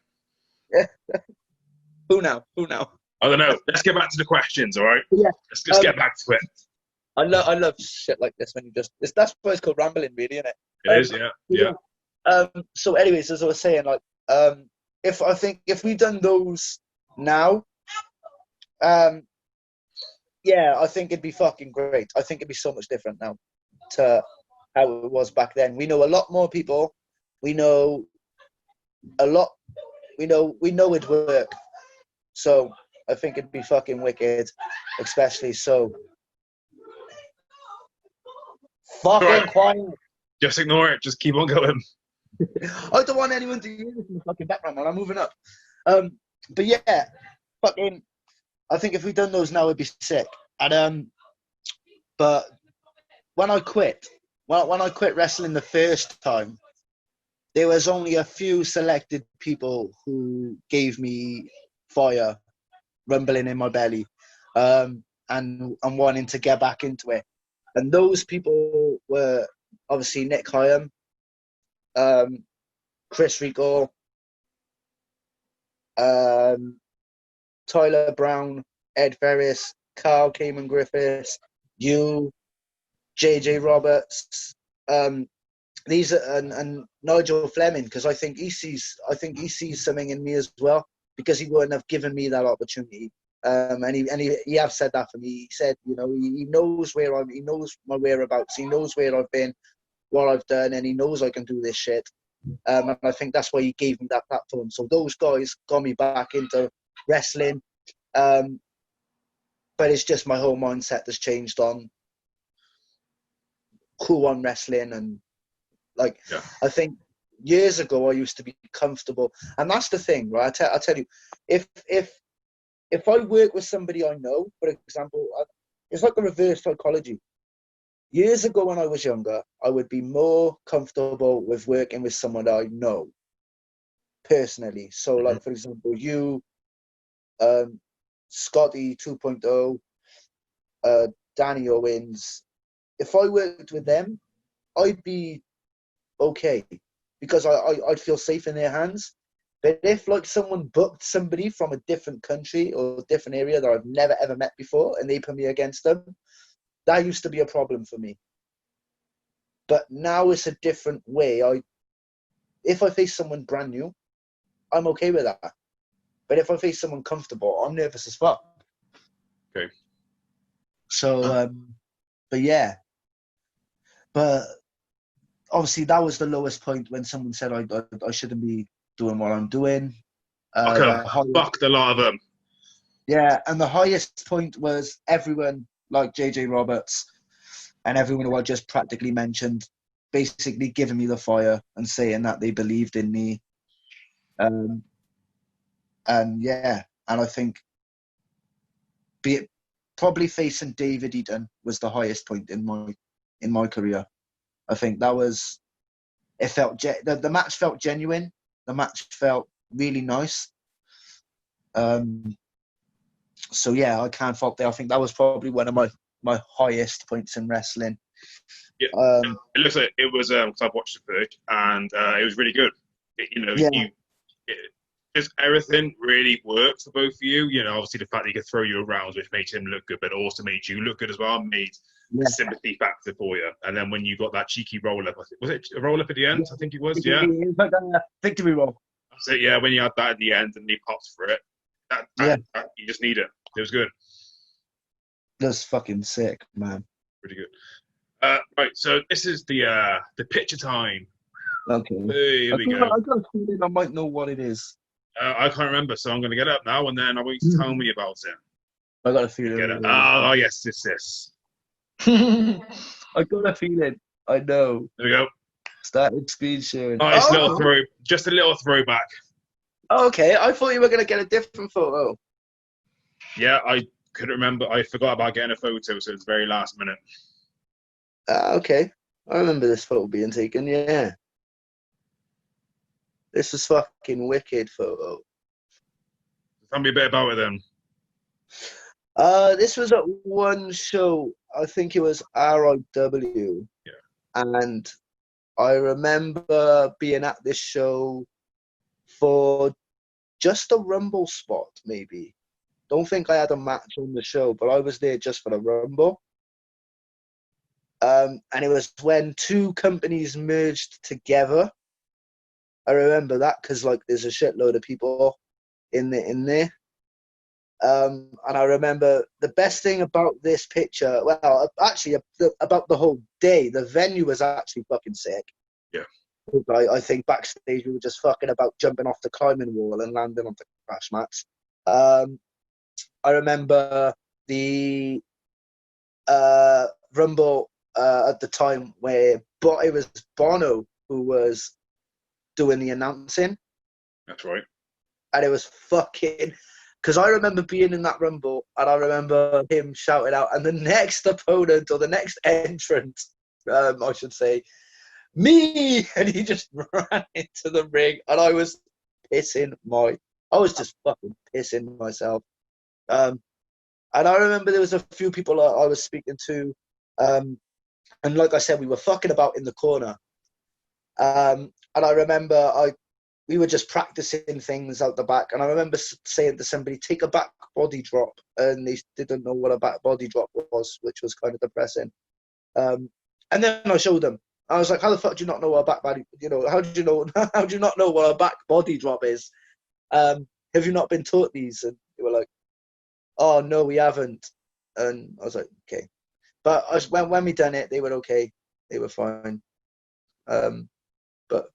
Who now? I don't know. Let's get back to the questions, all right? Yeah. Let's get back to it. I love shit like this when you that's why it's called rambling, really, isn't it? It is, yeah. So anyways, as I was saying, like, if we done those now, yeah, I think it'd be fucking great. I think it'd be so much different now to how it was back then. We know a lot more people. We know a lot. We know it'd work. So I think it'd be fucking wicked, especially so. Fucking quiet. Just ignore it. Just keep on going. I don't want anyone to hear this in the fucking background, man. I'm moving up. But yeah, fucking. I think if we done those now, it'd be sick. And but when I quit wrestling the first time, there was only a few selected people who gave me fire, rumbling in my belly, and wanting to get back into it. And those people were obviously Nick Hyam, Chris Rico, Tyler Brown, Ed Ferris, Carl Kamen Griffiths, you, JJ Roberts, these are, and Nigel Fleming, because I think he sees something in me as well, because he wouldn't have given me that opportunity. And he have said that for me. He said, you know, he knows he knows my whereabouts, he knows where I've been, what I've done, and he knows I can do this shit. And I think that's why he gave me that platform. So those guys got me back into wrestling. But it's just my whole mindset has changed on who I'm wrestling. And like, yeah. I think years ago I used to be comfortable. And that's the thing, right? I tell you, if I work with somebody I know, for example, it's like a reverse psychology. Years ago when I was younger, I would be more comfortable with working with someone I know personally. So, like, for example, you, Scotty 2.0, Danny Owens. If I worked with them, I'd be okay because I'd feel safe in their hands. But if, like, someone booked somebody from a different country or a different area that I've never, ever met before and they put me against them, that used to be a problem for me. But now it's a different way. If I face someone brand new, I'm okay with that. But if I face someone comfortable, I'm nervous as fuck. Okay. So, but yeah. But obviously that was the lowest point when someone said I shouldn't be doing what I'm doing. I could have fucked a lot of them. Yeah, and the highest point was everyone like JJ Roberts and everyone who I just practically mentioned basically giving me the fire and saying that they believed in me. And yeah, and I think probably facing David Eaton was the highest point in my career. I think that was, it felt, the match felt genuine. The match felt really nice. So yeah, I can't fault that. I think that was probably one of my highest points in wrestling. Yeah, it looks like it was because I've watched it first, and it was really good. Just everything really works for both of you. You know, obviously the fact that he could throw you around, which made him look good, but also made you look good as well, made the sympathy factor for you. And then when you got that cheeky roll up, was it a roll up at the end? I think it was. Yeah, victory roll. So yeah, when you had that at the end and he pops for it, that you just need it. It was good. That's fucking sick, man. Pretty good. Right, so this is the picture time. Okay. Hey, here we go. I got a feeling I might know what it is. I can't remember, so I'm going to get up now, and then I want you to tell me about it. I got a feeling. Oh, yes, it's this. I got a feeling. I know. There we go. Started screen sharing. Oh, it's just a little throwback. Oh, okay, I thought you were going to get a different photo. Yeah, I couldn't remember. I forgot about getting a photo, so it's very last minute. Okay. I remember this photo being taken, yeah. This was fucking wicked photo. Tell me a bit about it then. This was at one show. I think it was RIW. Yeah. And I remember being at this show for just a Rumble spot, maybe. Don't think I had a match on the show, but I was there just for the Rumble. And it was when two companies merged together. I remember that because, like, there's a shitload of people in there. And I remember the best thing about this picture, well, actually, about the whole day, the venue was actually fucking sick. Yeah. I think backstage we were just fucking about jumping off the climbing wall and landing on the crash mats. I remember the Rumble at the time where it was Bono who was doing the announcing. That's right. And it was fucking... Because I remember being in that Rumble and I remember him shouting out, and the next opponent or the next entrant, I should say, me! And he just ran into the ring and I was just fucking pissing myself. And I remember there was a few people I was speaking to, and like I said, we were fucking about in the corner. And I remember we were just practicing things out the back. And I remember saying to somebody, take a back body drop. And they didn't know what a back body drop was, which was kind of depressing. And then I showed them. I was like, how the fuck do you not know what a back body, how do you know, how do you not know what a back body drop is? Have you not been taught these? And they were like, oh, no, we haven't. And I was like, okay. But when we done it, they were okay. They were fine. But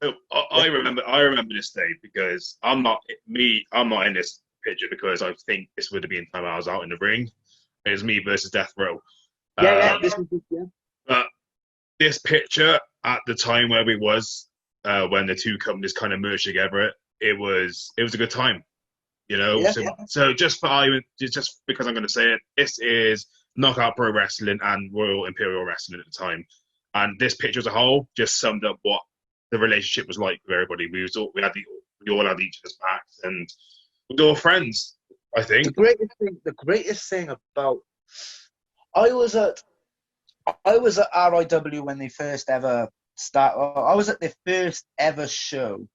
I remember this day because I'm not in this picture because I think this would have been the time I was out in the ring. It was me versus Death Row. Yeah. But this picture at the time where we was when the two companies kind of merged together, it was a good time, Yeah. So just because I'm going to say it, this is Knockout Pro Wrestling and Royal Imperial Wrestling at the time, and this picture as a whole just summed up what the relationship was like with everybody. We all had each other's backs, and we were all friends. I think the greatest thing about I was at RIW when they first ever started. I was at the first ever show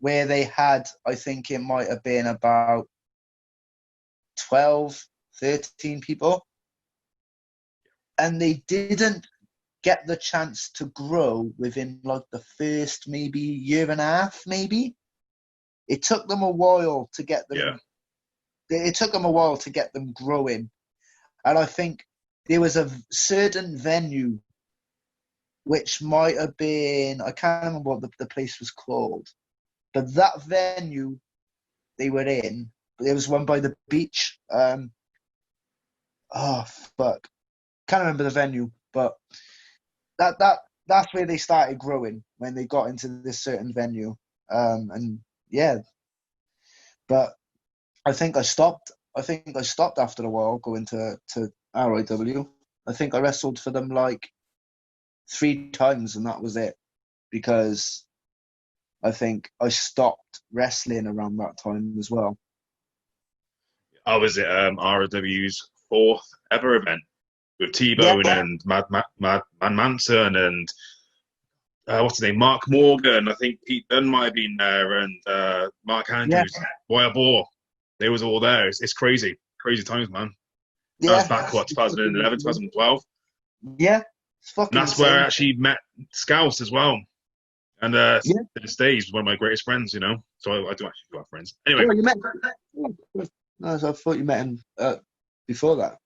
where they had, I think it might have been about 12, 13 people. And they didn't get the chance to grow within like the first maybe year and a half, maybe. It took them a while to get them. Yeah. It took them a while to get them growing. And I think there was a certain venue which might have been, I can't remember what the place was called, but that venue they were in, it was one by the beach. Oh, fuck. Can't remember the venue, but that's where they started growing, when they got into this certain venue. And yeah, but I think I stopped after a while going to RIW. I think I wrestled for them like 3 times and that was it, because I think I stopped wrestling around that time as well. I was at RW's 4th ever event with T-Bone and Mad Manson and what's his name, Mark Morgan. I think Pete Dunne might have been there, and Mark Andrews, Wyatt Bohr. They was all there. It's crazy times, man. That was back 2011, 2012. Yeah, it's fucking. And that's insane. where I actually met Scouse as well. And to this day, he's one of my greatest friends, So I do actually have friends. Anyway. Oh, you met? No, so I thought you met him before that.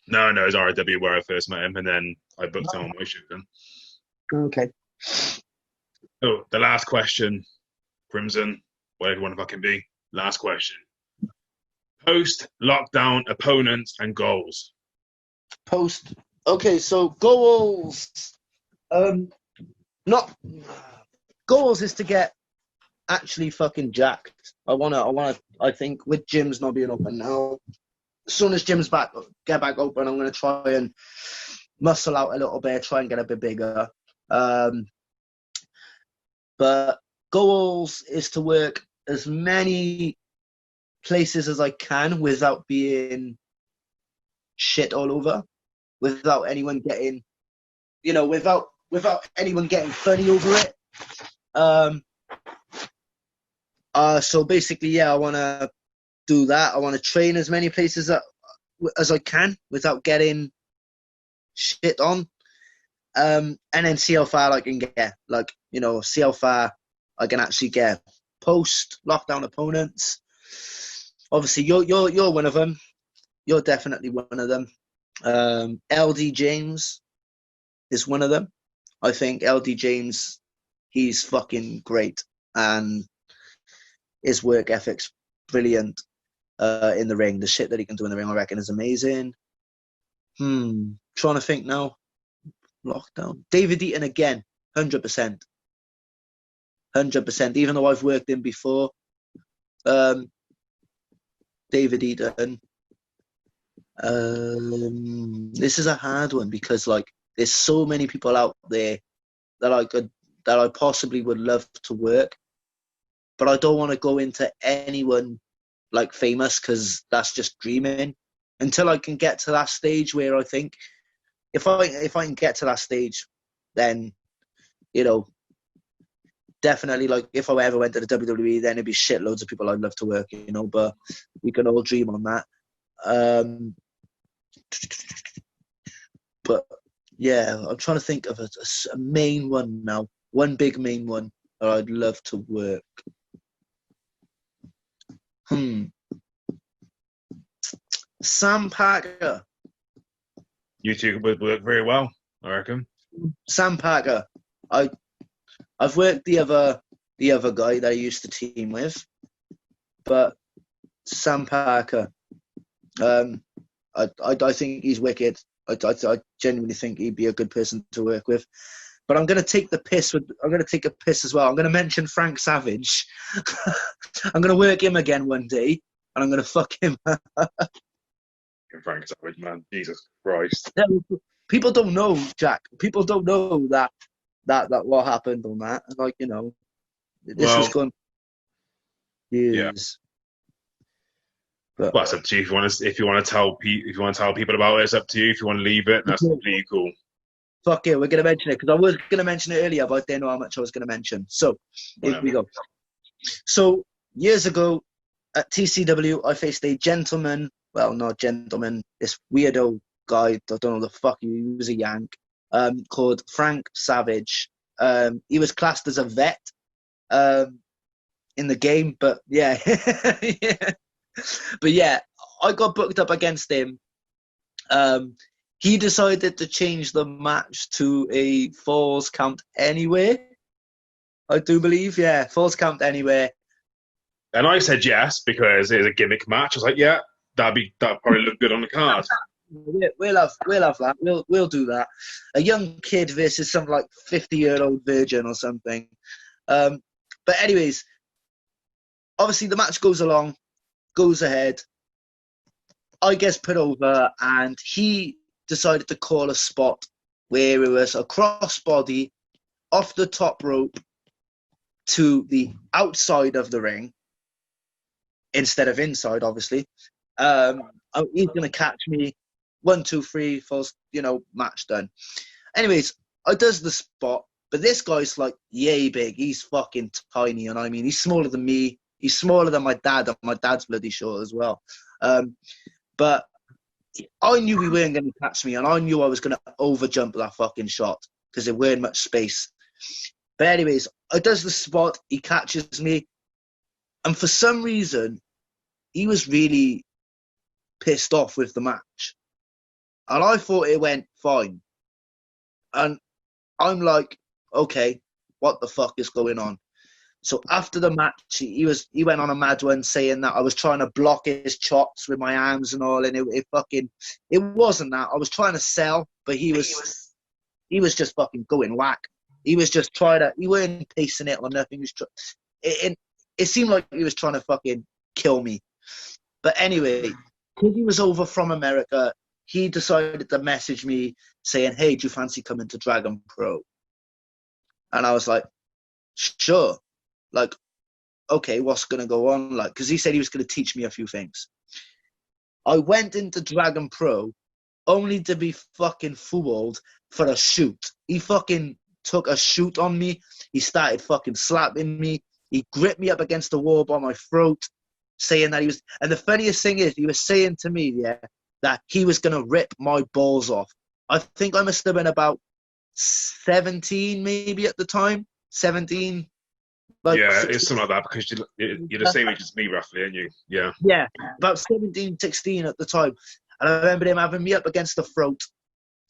No, it was RIW where I first met him, and then I booked him on my shoot then. Okay. So, the last question, Crimson, whatever you want to fucking be. Last question. Post-lockdown opponents and goals. Okay, so goals. Goals is to get actually fucking jacked. I think with gyms not being open now, as soon as gyms get back open, I'm gonna try and muscle out a little bit, try and get a bit bigger. But goals is to work as many places as I can without being shit all over, without anyone getting, without anyone getting funny over it. So basically, I want to do that. I want to train as many places as I can without getting shit on. And then see how far I can get. See how far I can actually get. Post-lockdown opponents. Obviously, you're one of them. You're definitely one of them. LD James is one of them. I think LD James, he's fucking great, and his work ethic's brilliant in the ring. The shit that he can do in the ring, I reckon, is amazing. Trying to think now. Lockdown. David Eaton again, 100%. 100%. Even though I've worked in before, David Eaton. This is a hard one because there's so many people out there that I possibly would love to work, but I don't want to go into anyone famous because that's just dreaming. Until I can get to that stage where I think if I can get to that stage, then definitely, like, if I ever went to the WWE, then it'd be shitloads of people I'd love to work, you know, but we can all dream on that. But yeah, I'm trying to think of a main one now. One big main one that I'd love to work. Sam Parker. You two would work very well, I reckon. Sam Parker. I've worked the other guy that I used to team with, but Sam Parker. I think he's wicked. I genuinely think he'd be a good person to work with. But I'm going to take the piss. I'm going to take a piss as well. I'm going to mention Frank Savage. I'm going to work him again one day, and I'm going to fuck him. Frank Savage, man, Jesus Christ. People don't know, Jack. People don't know that what happened on that. Like, you know, this was gone years. But well, it's up to you. If you want to tell people about it, it's up to you. If you want to leave it, that's completely cool. Fuck it, we're gonna mention it because I was gonna mention it earlier, but I didn't know how much I was gonna mention. So here we go. So years ago at TCW, I faced a gentleman. Well, not gentleman. This weirdo guy. I don't know the fuck. He was a Yank. Called Frank Savage. He was classed as a vet. In the game, but yeah. Yeah. But yeah, I got booked up against him. He decided to change the match to a falls count anywhere. I do believe, yeah, falls count anywhere. And I said yes because it was a gimmick match. I was like, yeah, that'd probably look good on the card. We'll have that. We'll do that. A young kid versus some like 50-year-old virgin or something. But anyways, obviously the match goes ahead. I guess put over, and he decided to call a spot where it was a crossbody off the top rope to the outside of the ring instead of inside, obviously. He's going to catch me. 1, 2, 3, falls, match done. Anyways, I does the spot, but this guy's like yay big. He's fucking tiny, and I mean, he's smaller than me. He's smaller than my dad, and my dad's bloody short as well. But I knew he weren't going to catch me, and I knew I was going to overjump that fucking shot because there weren't much space. But anyways, I does the spot. He catches me, and for some reason, he was really pissed off with the match. And I thought it went fine. And I'm like, okay, what the fuck is going on? So after the match, he went on a mad one saying that I was trying to block his chops with my arms and all, and it wasn't that. I was trying to sell, but he was just fucking going whack. He was just he weren't pacing it or nothing. It seemed like he was trying to fucking kill me. But anyway, because he was over from America, he decided to message me saying, hey, do you fancy coming to Dragon Pro? And I was like, sure. Like, okay, what's going to go on? Like, because he said he was going to teach me a few things. I went into Dragon Pro only to be fucking fooled for a shoot. He fucking took a shoot on me. He started fucking slapping me. He gripped me up against the wall by my throat, saying that he was... And the funniest thing is, he was saying to me, that he was going to rip my balls off. I think I must have been about 17 maybe at the time. 17. Like yeah, 16. It's something like that because you're the same age as me roughly, aren't you? Yeah. Yeah, about 17, 16 at the time. And I remember him having me up against the throat.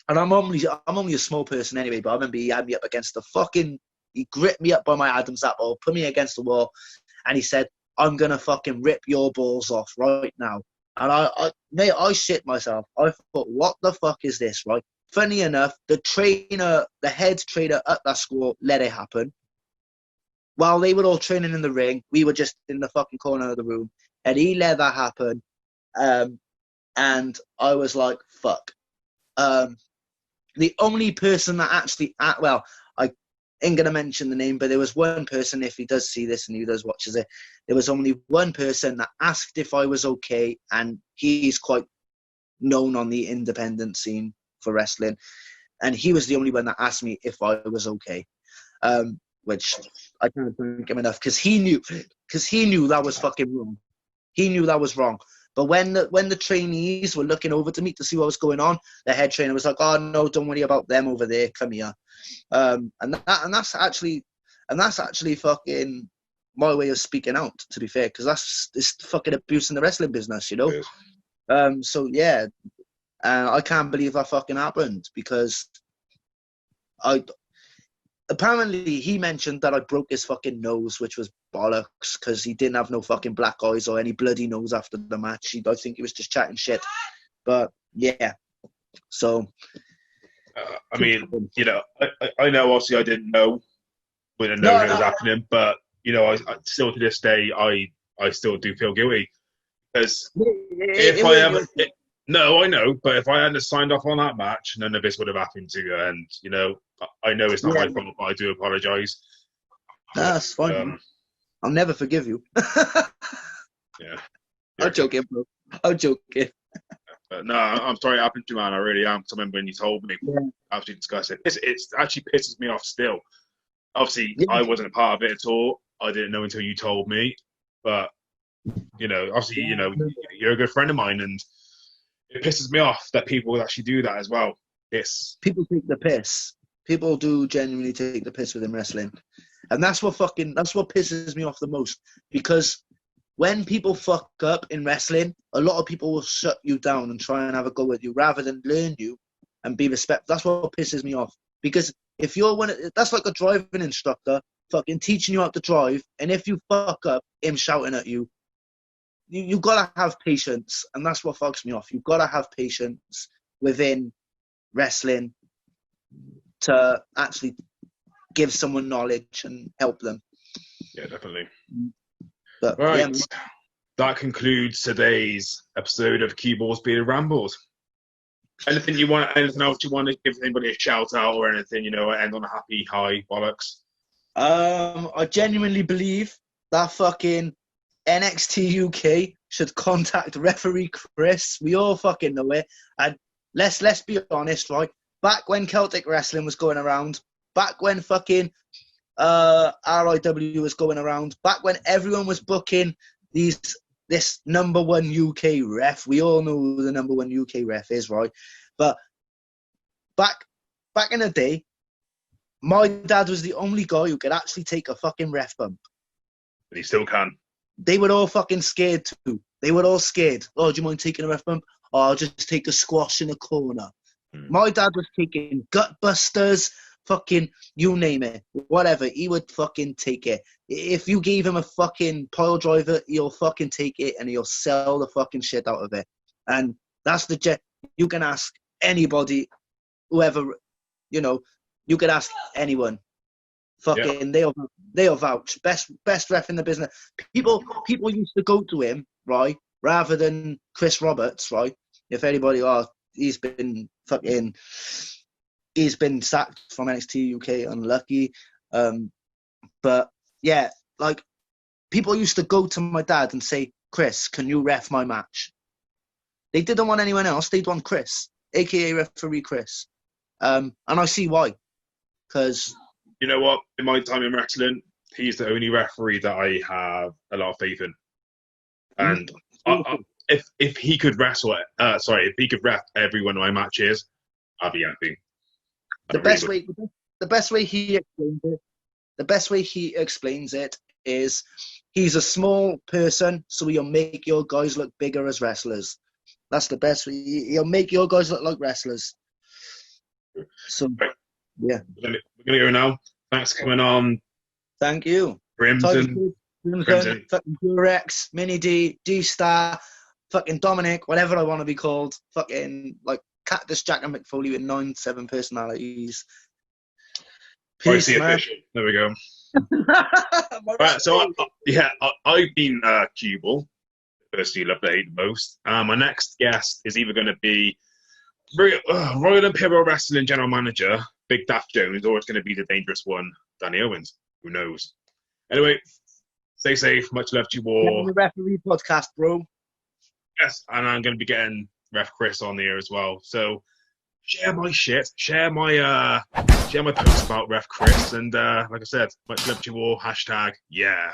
And I'm only a small person anyway, but I remember he had me up against the fucking... He gripped me up by my Adam's apple, put me against the wall, and he said, I'm going to fucking rip your balls off right now. And I shit myself. I thought, what the fuck is this, right? Funny enough, the head trainer at that school let it happen. While they were all training in the ring, we were just in the fucking corner of the room. And he let that happen. And I was like, fuck. The only person that actually... Well, I ain't going to mention the name, but there was one person, if he does see this and he does watches it, there was only one person that asked if I was okay, and he's quite known on the independent scene for wrestling, and he was the only one that asked me if I was okay. which I can't thank him enough, because he knew that was fucking wrong. He knew that was wrong. But when the trainees were looking over to me to see what was going on, the head trainer was like, "Oh no, don't worry about them over there. Come here." And that's actually fucking my way of speaking out. To be fair, because it's fucking abuse in the wrestling business, you know. So yeah, I can't believe that fucking happened, because apparently he mentioned that I broke his fucking nose, which was bollocks, because he didn't have no fucking black eyes or any bloody nose after the match. I think he was just chatting shit. But yeah, so. I mean, you know, I know obviously I didn't know when a no-no was happening, but, you know, I still to this day, I still do feel guilty. Because no, I know, but if I hadn't signed off on that match, none of this would have happened to you. And, you know, I know it's not my fault, but I do apologise. That's fine. I'll never forgive you. Yeah. I'm joking, bro. I'm joking. But no, I'm sorry it happened to you, man. I really am. Because I remember when you told me, after you discussed it, it actually pisses me off still. Obviously, I wasn't a part of it at all. I didn't know until you told me. But, you know, obviously, you know, you're a good friend of mine, and it pisses me off that people would actually do that as well. People take the piss. People do genuinely take the piss within wrestling. And that's what pisses me off the most. Because when people fuck up in wrestling, a lot of people will shut you down and try and have a go at you rather than learn you and be respectful. That's what pisses me off. Because if that's like a driving instructor fucking teaching you how to drive, and if you fuck up, him shouting at you, you gotta have patience, and that's what fucks me off. You've gotta have patience within wrestling to actually give someone knowledge and help them. Yeah, definitely. But, right, that concludes today's episode of CueBall's Bearded Rambles. Anything else you want to give anybody a shout out or anything, you know, end on a happy high, bollocks? I genuinely believe that fucking NXT UK should contact referee Chris. We all fucking know it. And let's be honest, right? Back when Celtic wrestling was going around, back when fucking RIW was going around, back when everyone was booking this number one UK ref. We all know who the number one UK ref is, right? But back in the day, my dad was the only guy who could actually take a fucking ref bump. But he still can. They were all fucking scared too. They were all scared. Oh, do you mind taking a ref bump? Oh, I'll just take a squash in a corner. My dad was taking gut busters, fucking, you name it, whatever. He would fucking take it. If you gave him a fucking pile driver, he'll fucking take it and he'll sell the fucking shit out of it. And that's the jet. You can ask anybody, whoever, you know, you could ask anyone. Fucking, they'll vouch. Best ref in the business. People used to go to him, right, rather than Chris Roberts, right? If anybody, he's been sacked from NXT UK, unlucky. But yeah, like, people used to go to my dad and say, Chris, can you ref my match? They didn't want anyone else. They'd want Chris, aka referee Chris. And I see why. Because, you know what, in my time in wrestling, he's the only referee that I have a lot of faith in. And if he could if he could ref every one of my matches, I'd be happy. The best way he explains it is he's a small person, so he'll make your guys look bigger as wrestlers. That's the best way. He'll make your guys look like wrestlers. So, yeah. We're going to go now. Thanks for coming on. Thank you. Crimson, fucking Durex, Mini D-Star, fucking Dominic, whatever I want to be called. Fucking, like, Cactus Jack and McFoley with 9/7 personalities. Peace, man. There we go. Right, so I've been CueBall. Personally, love to hate the most. My next guest is either going to be Royal Imperial Wrestling General Manager Big Daff Jones, or it's going to be the dangerous one, Danny Owens. Who knows? Anyway, stay safe. Much love to you all. The referee podcast, bro. Yes, and I'm going to be getting Ref Chris on here as well. So share my shit, share my post about Ref Chris, and like I said, like Liberty War hashtag, yeah.